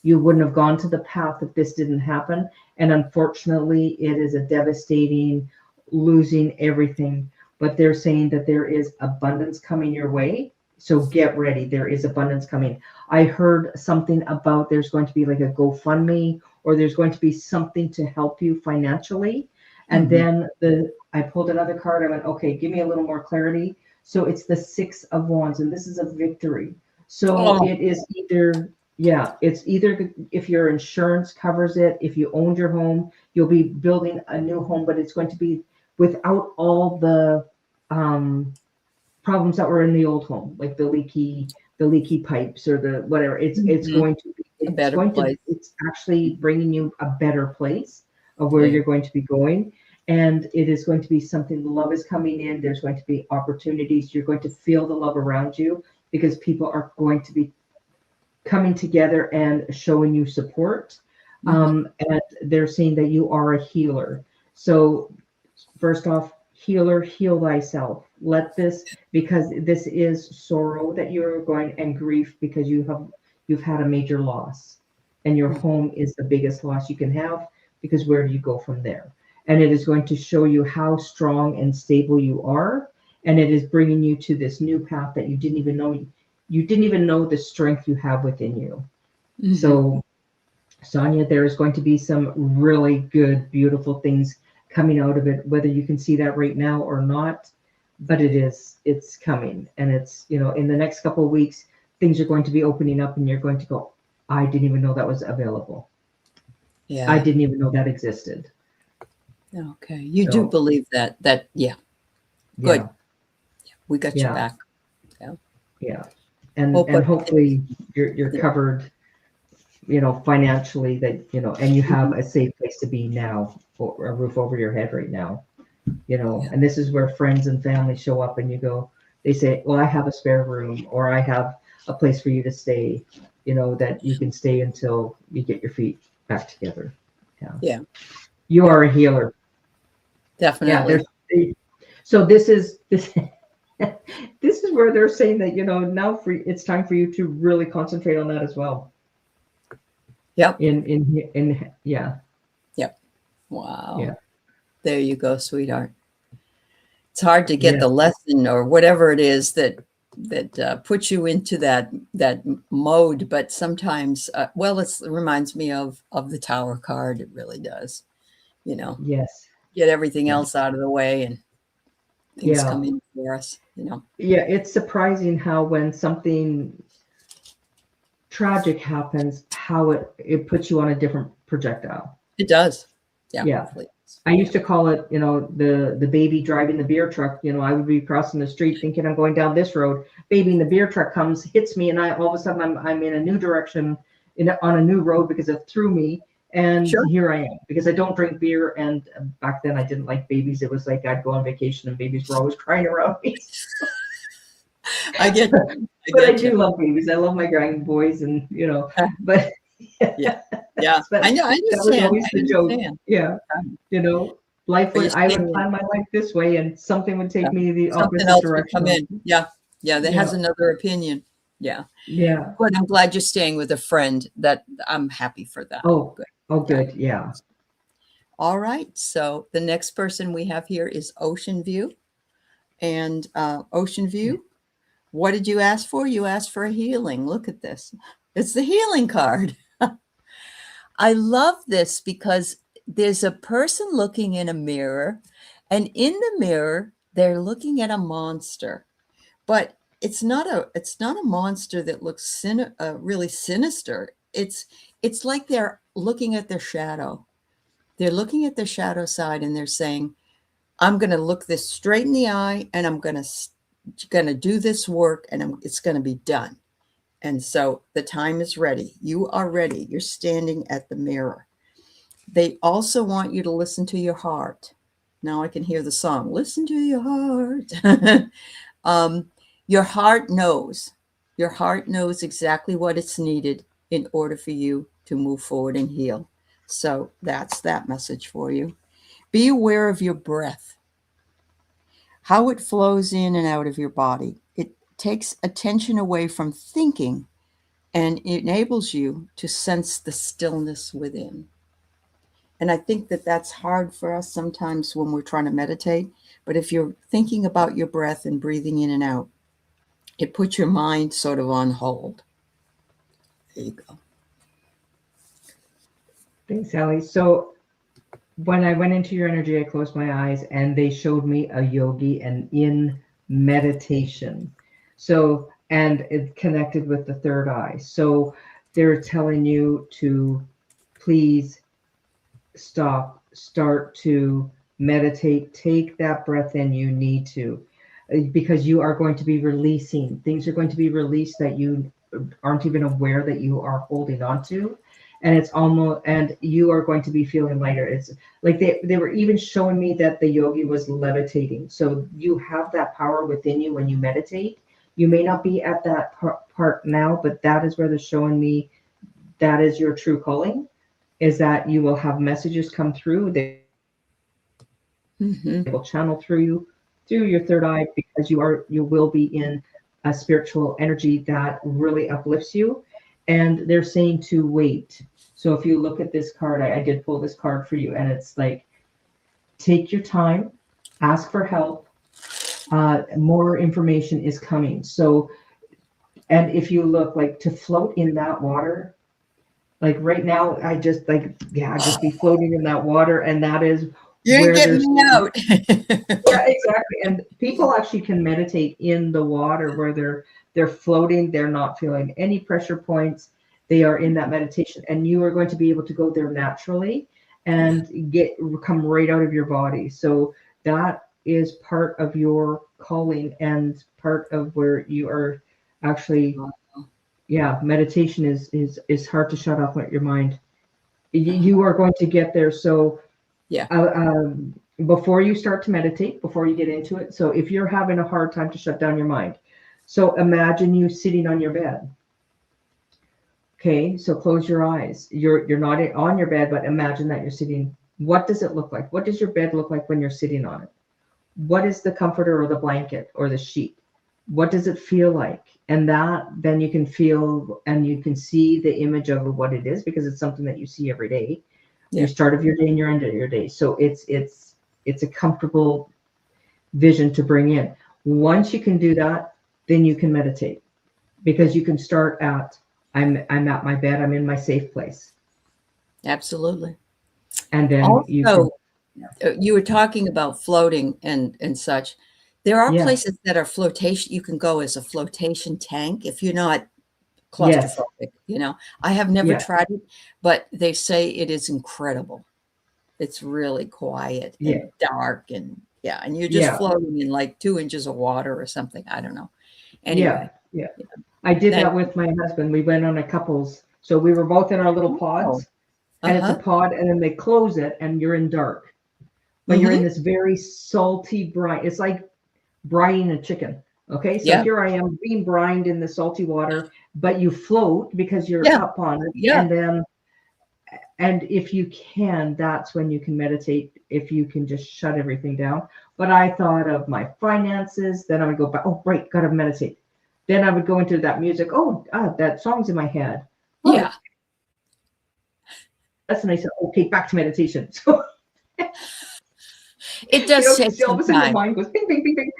You wouldn't have gone to the path if this didn't happen. And unfortunately, it is a devastating losing everything. But they're saying that there is abundance coming your way. So get ready. There is abundance coming. I heard something about there's going to be like a GoFundMe, or there's going to be something to help you financially. And then I pulled another card. I went, okay, give me a little more clarity. So it's the 6 of Wands, and this is a victory. So it is either, it's either if your insurance covers it, if you owned your home, you'll be building a new home, but it's going to be without all the problems that were in the old home, like the leaky pipes or the whatever. It's going to be a better place. It's actually bringing you a better place of where you're going to be going. And it is going to be something, love is coming in. There's going to be opportunities. You're going to feel the love around you because people are going to be coming together and showing you support. And they're saying that you are a healer. So first off, healer, heal thyself. Let this, because this is sorrow that you're going, and grief because you've had a major loss, and your home is the biggest loss you can have, because where do you go from there? And it is going to show you how strong and stable you are. And it is bringing you to this new path that you didn't even know the strength you have within you. So, Sonia, there is going to be some really good, beautiful things coming out of it, whether you can see that right now or not, but it's coming. And it's, in the next couple of weeks, things are going to be opening up and you're going to go, I didn't even know that was available. I didn't even know that existed. Okay. You do believe that, good. Yeah, we got you back. Yeah. And hopefully you're covered, financially, that, and you have a safe place to be now, or a roof over your head right now, and this is where friends and family show up and they say, well, I have a spare room, or I have a place for you to stay, that you can stay until you get your feet back together. Yeah. You are a healer. Definitely. So this is where they're saying that, now it's time for you to really concentrate on that as well. Yep. Yep. Wow. Yeah. There you go, sweetheart. It's hard to get the lesson or whatever it is that puts you into that mode, but sometimes, it reminds me of the Tower card. It really does. Yes. Get everything else out of the way and things come in for us. Yeah, it's surprising how when something tragic happens, how it puts you on a different projectile. It does. Yeah. I used to call it, the baby driving the beer truck. I would be crossing the street thinking I'm going down this road. Baby in the beer truck comes, hits me, and all of a sudden I'm in a new direction on a new road because it threw me. And here I am, because I don't drink beer. And back then I didn't like babies. It was like I'd go on vacation and babies were always crying around me. I get you. But I do love babies. I love my grand boys, and but yeah. I know. I understand. That was always the joke. Yeah. Life I would plan my life this way, and something would take me the opposite direction. Come in. Yeah. That has another opinion. Yeah. But I'm glad you're staying with a friend. That I'm happy for that. Good. Yeah. All right. So the next person we have here is Ocean View. And Ocean View, what did you ask for? You asked for a healing. Look at this. It's the healing card. I love this because there's a person looking in a mirror, and in the mirror, they're looking at a monster. But it's not a monster that looks really sinister. It's like they're looking at their shadow. They're looking at their shadow side, and they're saying, I'm going to look this straight in the eye, and I'm going to do this work, and it's going to be done. And so the time is ready. You are ready. You're standing at the mirror. They also want you to listen to your heart. Now I can hear the song, listen to your heart. Your heart knows. Your heart knows exactly what it's needed in order for you to move forward and heal. So that's that message for you. Be aware of your breath, how it flows in and out of your body. It takes attention away from thinking and enables you to sense the stillness within. And I think that that's hard for us sometimes when we're trying to meditate. But if you're thinking about your breath and breathing in and out, it puts your mind sort of on hold. There you go. Thanks, Aley. So when I went into your energy, I closed my eyes and they showed me a yogi and in meditation. So, and it connected with the third eye. So they're telling you to please stop, start to meditate, take that breath in. You need to, because you are going to be releasing. Things are going to be released that you aren't even aware that you are holding on to. And it's almost, and you are going to be feeling lighter. It's like they were even showing me that the yogi was levitating. So you have that power within you when you meditate. You may not be at that part now, but that is where they're showing me that is your true calling, is that you will have messages come through. They will channel through you, through your third eye, because you will be in a spiritual energy that really uplifts you. And they're saying to wait. So if you look at this card, I did pull this card for you, and it's like, take your time, ask for help. More information is coming. So, and if you look, like, to float in that water, like right now, I just be floating in that water, and that is You're getting me out. Yeah, exactly. And people actually can meditate in the water where they're floating. They're not feeling any pressure points. They are in that meditation, and you are going to be able to go there naturally and come right out of your body. So that is part of your calling and part of where you are actually, meditation is hard to shut off your mind. You are going to get there. So before you start to meditate, before you get into it. So if you're having a hard time to shut down your mind, so imagine you sitting on your bed. Okay, so close your eyes. You're not on your bed, but imagine that you're sitting. What does it look like? What does your bed look like when you're sitting on it? What is the comforter or the blanket or the sheet? What does it feel like? And then you can feel and you can see the image of what it is, because it's something that you see every day. Your start of your day and your end of your day. So it's a comfortable vision to bring in. Once you can do that, then you can meditate, because you can start at, I'm at my bed, I'm in my safe place. Absolutely. And then also, you were talking about floating and such. There are places that are flotation. You can go as a flotation tank if you're not claustrophobic. You know, I have never tried it, but they say it is incredible. It's really quiet and dark, and and you're just floating in like 2 inches of water or something. I don't know. Anyway, I did that with my husband. We went on a couples, so we were both in our little pods, and it's a pod, and then they close it, and you're in dark, but you're in this very salty brine. It's like brining a chicken. Okay, so here I am being brined in the salty water, but you float because you're up on it, and if you can, that's when you can meditate, if you can just shut everything down. But I thought of my finances, then I would go back, oh right, gotta meditate. Then I would go into that music. That song's in my head. That's when I said, okay, back to meditation. So It does take Because all of some a sudden your time. mind goes bing, bing, bing, bing.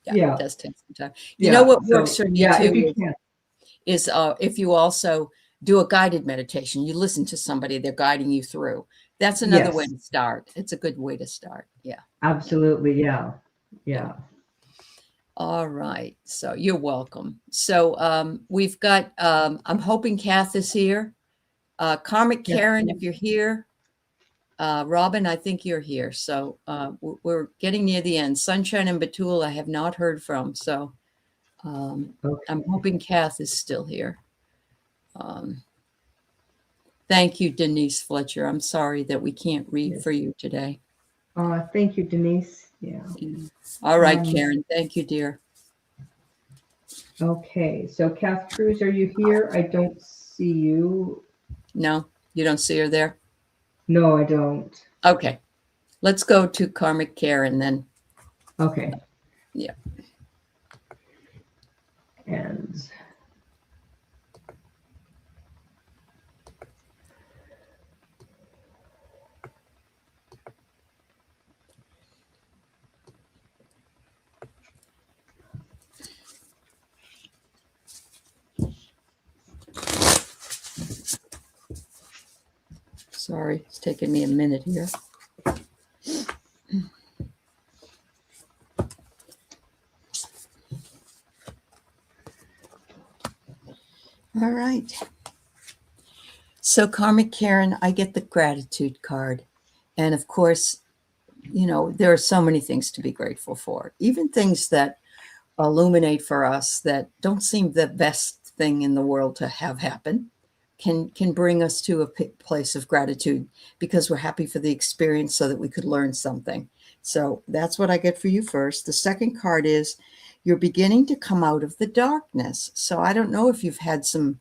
Yeah, Yeah. it does take some time. You know what works So for me yeah, if too you can. is if you also do a guided meditation. You listen to somebody, they're guiding you through. That's another way Yes, to start. It's a good way to start. Yeah. absolutely. Yeah. Yeah. Yeah. All right. So you're welcome. So we've got, I'm hoping Kath is here. Karmic Yes. Karen, if you're here. Robin, I think you're here. So we're getting near the end. Sunshine and Batul, I have not heard from. So Okay. I'm hoping Kath is still here. Thank you, Denise Fletcher. I'm sorry that we can't read Yes. for you today. Thank you, Denise. Yeah. All right, Karen. Thank you, dear. Okay. So Kath Cruz, are you here? I don't see you. No, you don't see her there? No, I don't. Okay. Let's go to Karmic Karen then. Okay. Yeah. And Sorry, it's taking me a minute here. All right. So, Karmic Karen, I get the gratitude card. And of course, there are so many things to be grateful for, even things that illuminate for us that don't seem the best thing in the world to have happen can bring us to a place of gratitude because we're happy for the experience so that we could learn something. So that's what I get for you first. The second card is you're beginning to come out of the darkness. So I don't know if you've had some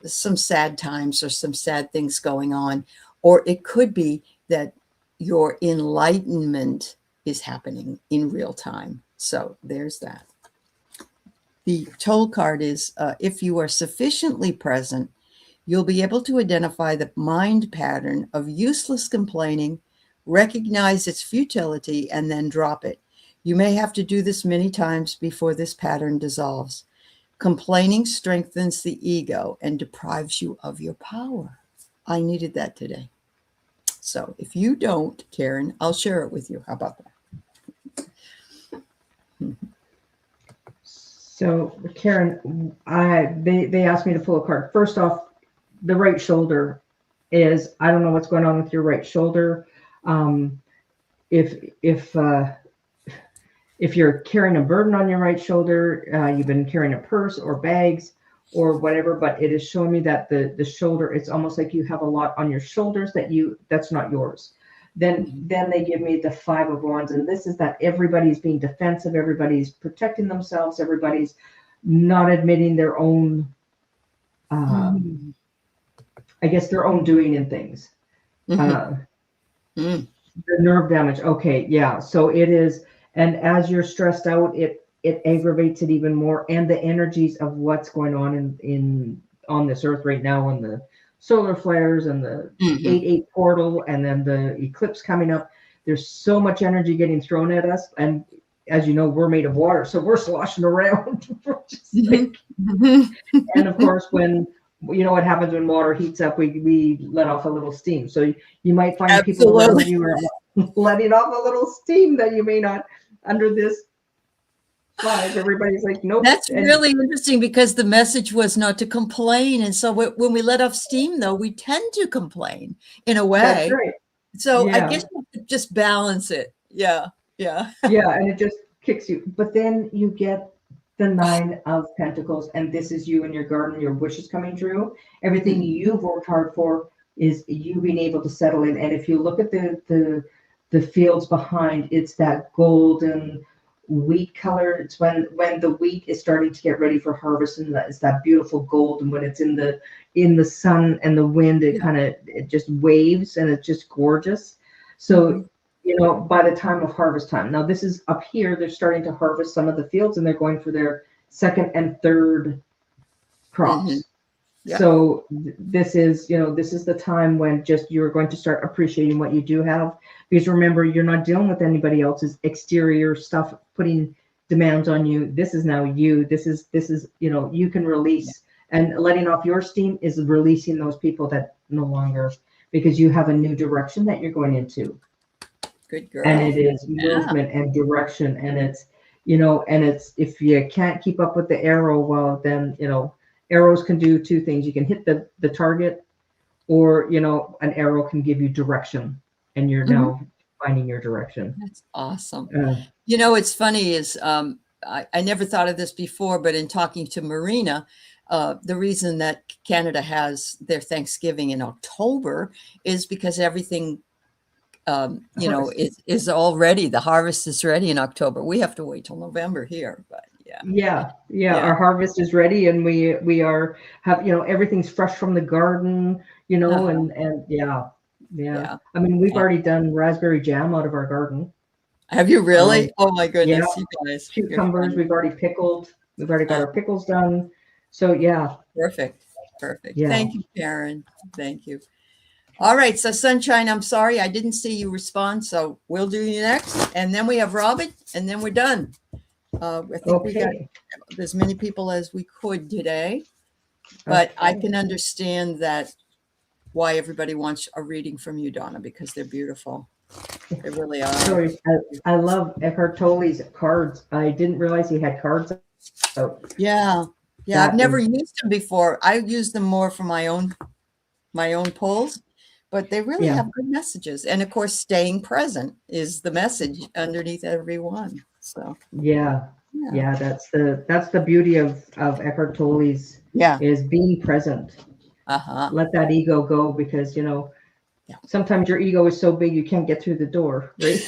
sad times or some sad things going on, or it could be that your enlightenment is happening in real time. So there's that. The toll card is if you are sufficiently present, you'll be able to identify the mind pattern of useless complaining, recognize its futility, and then drop it. You may have to do this many times before this pattern dissolves. Complaining strengthens the ego and deprives you of your power. I needed that today. So if you don't, Karen, I'll share it with you. How about that? so Karen, they asked me to pull a card. First off, the right shoulder is, I don't know what's going on with your right shoulder. If you're carrying a burden on your right shoulder, you've been carrying a purse or bags or whatever, but it is showing me that the shoulder, it's almost like you have a lot on your shoulders that's not yours. Then they give me the 5 of Wands, and this is that everybody's being defensive, everybody's protecting themselves, everybody's not admitting their own, I guess, their own doing in things. The nerve damage. Okay, yeah. So it is, and as you're stressed out, it aggravates it even more. And the energies of what's going on on this earth right now, and the solar flares and the 8/8 portal, and then the eclipse coming up. There's so much energy getting thrown at us, and as you know, we're made of water, so we're sloshing around. We're just like, and of course, when you know what happens when water heats up, we let off a little steam. So you might find people around you are letting off a little steam that you may not under this slide. Everybody's like, nope. That's really interesting because the message was not to complain. And so when we let off steam, though, we tend to complain in a way. That's right. So I guess you have to just balance it. Yeah. Yeah. Yeah. And it just kicks you. But then you get the 9 of Pentacles, and this is you in your garden, your wishes coming true. Everything you've worked hard for is you being able to settle in. And if you look at the fields behind, it's that golden wheat color. It's when the wheat is starting to get ready for harvest, and it's that beautiful gold. And when it's in the sun and the wind, it just waves, and it's just gorgeous. So by the time of harvest time, now this is up here, they're starting to harvest some of the fields, and they're going for their second and third crops. Yeah. So this is, this is the time when just you're going to start appreciating what you do have, because remember, you're not dealing with anybody else's exterior stuff putting demands on you. This is now you. This is you can release, and letting off your steam is releasing those people that no longer, because you have a new direction that you're going into. Good girl. And it is movement and direction, and it's if you can't keep up with the arrow, well then arrows can do two things. You can hit the target, or an arrow can give you direction, and you're now finding your direction. That's awesome. It's funny is I never thought of this before, but in talking to Marina, the reason that Canada has their Thanksgiving in October is because everything is all ready. The harvest is ready in October. We have to wait till November here, but yeah. Our harvest is ready, and we have everything's fresh from the garden, and yeah. I mean, we've already done raspberry jam out of our garden. Have you really? Oh my goodness, you guys. Cucumbers we've already pickled. We've already got our pickles done. So yeah. Perfect. Yeah. Thank you, Karen. Thank you. All right, so Sunshine, I'm sorry I didn't see you respond, so we'll do you next, and then we have Robin, and then we're done. I think we got as many people as we could today, but I can understand that why everybody wants a reading from you, Donna, because they're beautiful. They really are. Sorry, I love Eckhart Tolle's cards. I didn't realize he had cards. So yeah, I've never used them before. I use them more for my own polls. But they really have good messages. And of course, staying present is the message underneath every one. So that's the beauty of Eckhart Tolle's is being present. Let that ego go, because sometimes your ego is so big you can't get through the door, right?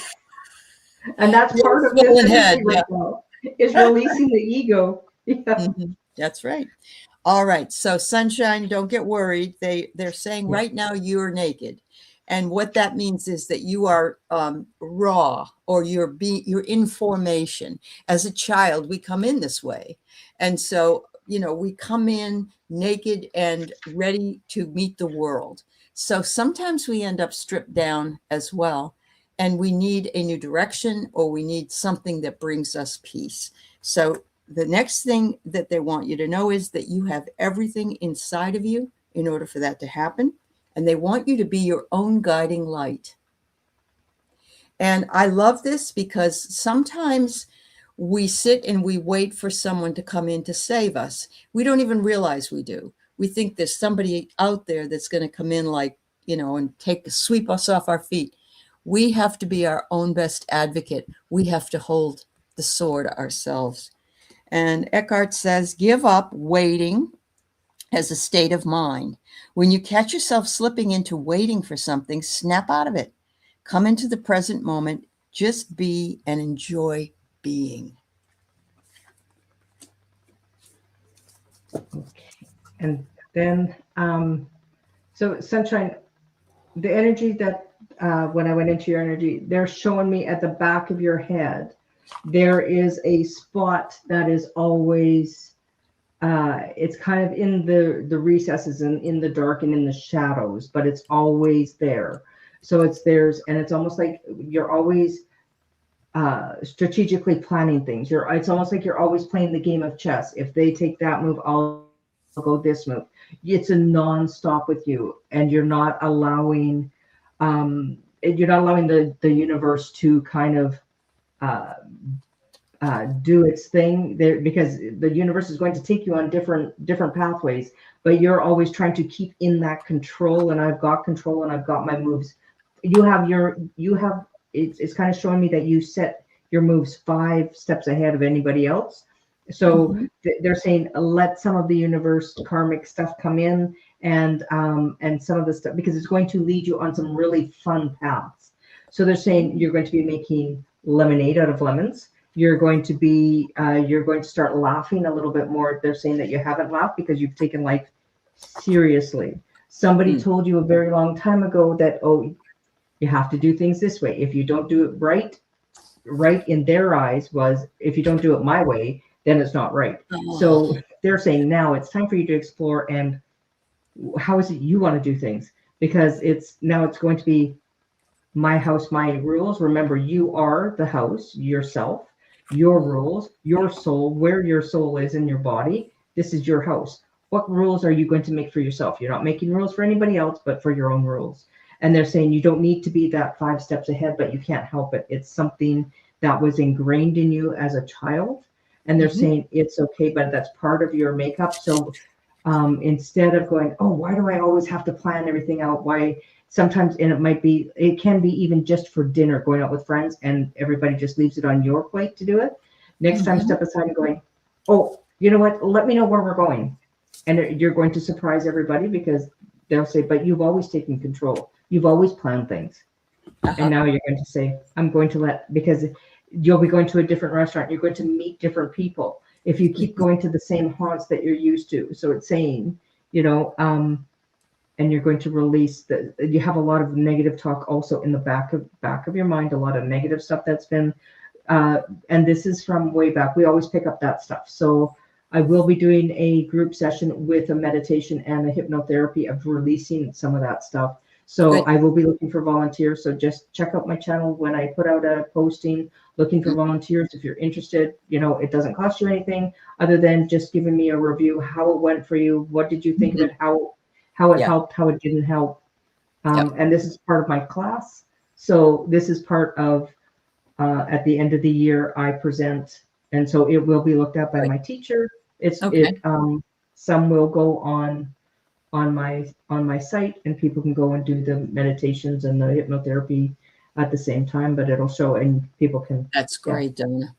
And that's part of this right now, is releasing the ego. That's right. All right. So Sunshine, don't get worried. They're saying right now you're naked. And what that means is that you are raw, or you're in formation. As a child, we come in this way. And so, we come in naked and ready to meet the world. So sometimes we end up stripped down as well. And we need a new direction, or we need something that brings us peace. So the next thing that they want you to know is that you have everything inside of you in order for that to happen. And they want you to be your own guiding light. And I love this because sometimes we sit and we wait for someone to come in to save us. We don't even realize we do. We think there's somebody out there that's going to come in and sweep us off our feet. We have to be our own best advocate. We have to hold the sword ourselves. And Eckhart says, give up waiting as a state of mind. When you catch yourself slipping into waiting for something, snap out of it. Come into the present moment. Just be and enjoy being. Okay. And then, so Sunshine, the energy that when I went into your energy, they're showing me at the back of your head, there is a spot that is always, it's kind of in the recesses and in the dark and in the shadows, but it's always there. So and it's almost like you're always strategically planning things. It's almost like you're always playing the game of chess. If they take that move, I'll go this move. It's a non-stop with you, and you're not allowing the universe to kind of do its thing there, because the universe is going to take you on different pathways, but you're always trying to keep in that control. And I've got control, and I've got my moves. It's kind of showing me that you set your moves 5 steps ahead of anybody else. So they're saying, let some of the universe karmic stuff come in, and some of the stuff, because it's going to lead you on some really fun paths. So they're saying you're going to be making lemonade out of lemons. You're going to start laughing a little bit more. They're saying that you haven't laughed because you've taken life seriously. Somebody told you a very long time ago that, you have to do things this way. If you don't do it right in their eyes was, if you don't do it my way, then it's not right. So they're saying now it's time for you to explore and how is it you want to do things? Because it's going to be my house, my rules. Remember, you are the house, yourself, your rules, your soul, where your soul is in your body. This is your house. What rules are you going to make for yourself? You're not making rules for anybody else, but for your own rules. And they're saying you don't need to be that 5 steps ahead, but you can't help it. It's something that was ingrained in you as a child. And they're saying it's okay, but that's part of your makeup. So instead of going, oh, why do I always have to plan everything out? Why sometimes, and it can be even just for dinner, going out with friends, and everybody just leaves it on your plate to do it. Next time, step aside and going, oh, you know what? Let me know where we're going. And you're going to surprise everybody, because they'll say, but you've always taken control. You've always planned things. And now you're going to say, I'm going to because you'll be going to a different restaurant. You're going to meet different people if you keep going to the same haunts that you're used to. So it's saying, and you're going to release you have a lot of negative talk also in the back of your mind, a lot of negative stuff that's been, and this is from way back. We always pick up that stuff. So I will be doing a group session with a meditation and a hypnotherapy of releasing some of that stuff. So good. I will be looking for volunteers. So just check out my channel when I put out a posting, looking for volunteers. If you're interested, it doesn't cost you anything other than just giving me a review, how it went for you. What did you think of it? How it helped, how it didn't help. And this is part of my class. So this is part of, at the end of the year, I present. And so it will be looked at by my teacher. Some will go on my site, and people can go and do the meditations and the hypnotherapy at the same time, but it'll show and people can. That's great, Donna.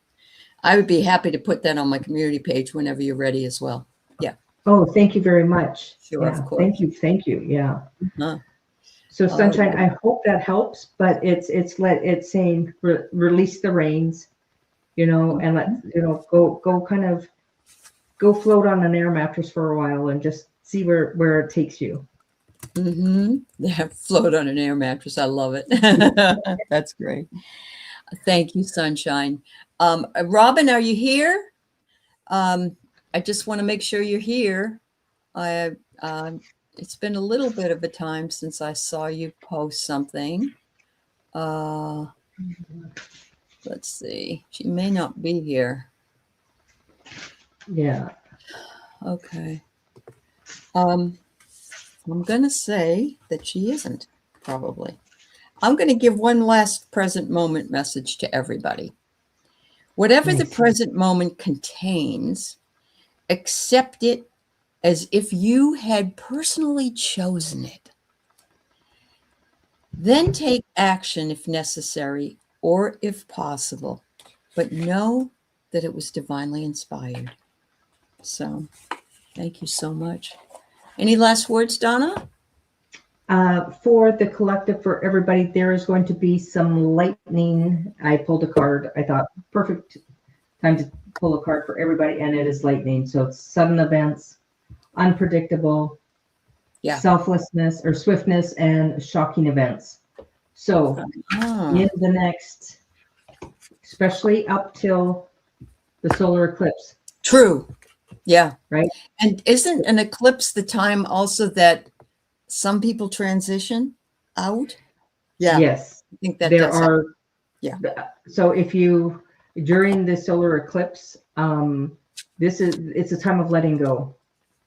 I would be happy to put that on my community page whenever you're ready as well. Yeah. Oh, thank you very much. Sure, of course. Thank you. Yeah. So Sunshine, I hope that helps, but it's saying release the reins, and let go float on an air mattress for a while and just see where it takes you. Yeah, float on an air mattress. I love it. That's great. Thank you, Sunshine. Robin, are you here? I just want to make sure you're here. It's been a little bit of a time since I saw you post something. Let's see. She may not be here. Yeah. Okay. I'm going to say that she isn't, probably. I'm going to give one last present moment message to everybody. Whatever the present moment contains, accept it as if you had personally chosen it. Then take action if necessary or if possible, but know that it was divinely inspired. So, thank you so much. Any last words, Donna? For the collective, for everybody, there is going to be some lightning. I pulled a card. I thought perfect time to pull a card for everybody, and it is lightning. So it's sudden events, unpredictable, selflessness or swiftness, and shocking events. So in the next, especially up till the solar eclipse. True. Yeah. Right. And isn't an eclipse the time also that some people transition out? Yeah. Yes. I think that there are. Happen. Yeah. So if you, during the solar eclipse, it's a time of letting go.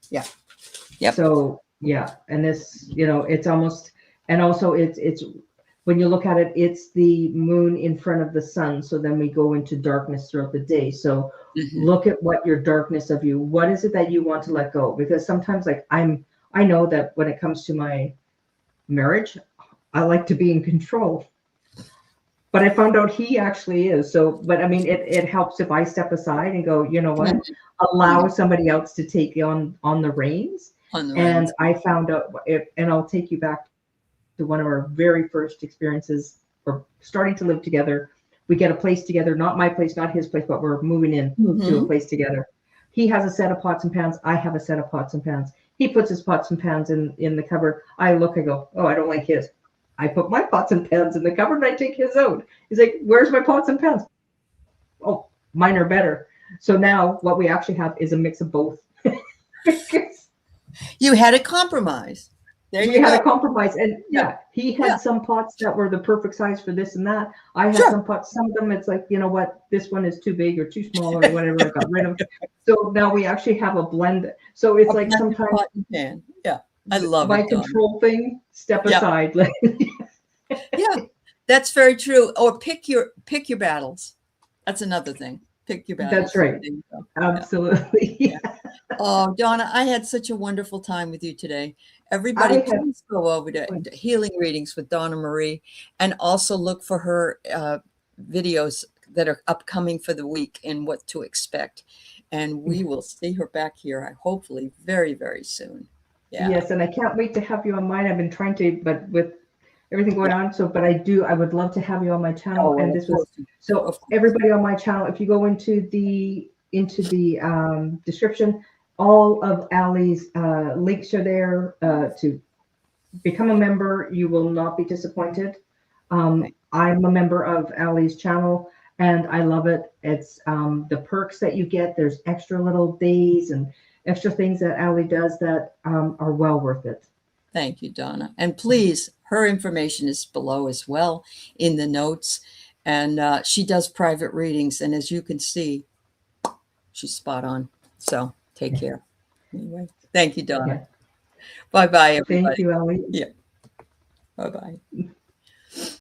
Yeah. Yep. So yeah. And this, it's almost, and also it's, when you look at it, it's the moon in front of the sun. So then we go into darkness throughout the day. So look at what your darkness of you, what is it that you want to let go? Because sometimes I know that when it comes to my marriage, I like to be in control, but I found out he actually is. So, but I mean, it helps if I step aside and go, you know what, allow somebody else to take on the reins. And I found out, and I'll take you back to one of our very first experiences for starting to live together. We get a place together, not my place, not his place, but we're moving in to a place together. He has a set of pots and pans. I have a set of pots and pans. He puts his pots and pans in the cupboard. I look, I go, oh, I don't like his. I put my pots and pans in the cupboard and I take his out. He's like, where's my pots and pans? Oh, mine are better. So now what we actually have is a mix of both. You had a compromise. There We you had go. a compromise, and Yeah. he had Yeah. some pots that were the perfect size for this and that. I had Sure. some pots. Some of them, it's like, you know what, this one is too big or too small or whatever. I got rid of. So now we actually have a blend. So it's A like blended sometimes pot and pan. Yeah. I love my it, Donna. control thing, step Yeah. aside. Yeah. That's very true. Or pick your battles. That's another thing. Pick your That's battles. right. There you go. Yeah. Absolutely. Yeah. Oh, Donna, I had such a wonderful time with you today. I Everybody, have. please go over to Healing Readings with Donna Marie and also look for her videos that are upcoming for the week and what to expect. And we will see her back here, hopefully, very, very soon. Yeah. Yes, and I can't wait to have you on mine. I've been trying to, but with everything going Yeah. on, but I would love to have you on my channel. Oh, And well, this was so of course. everybody on my channel, if you go into the description, all of Aley's links are there to become a member. You will not be disappointed. Okay. I'm a member of Aley's channel and I love it. It's the perks that you get. There's extra little days and extra things that Aley does that are well worth it. Thank you, Donna. And please, her information is below as well in the notes. And she does private readings. And as you can see, she's spot on. So take care. Anyway, thank you, Donna. Okay. Bye-bye, Thank everybody. you, Aley. Yeah. Bye-bye.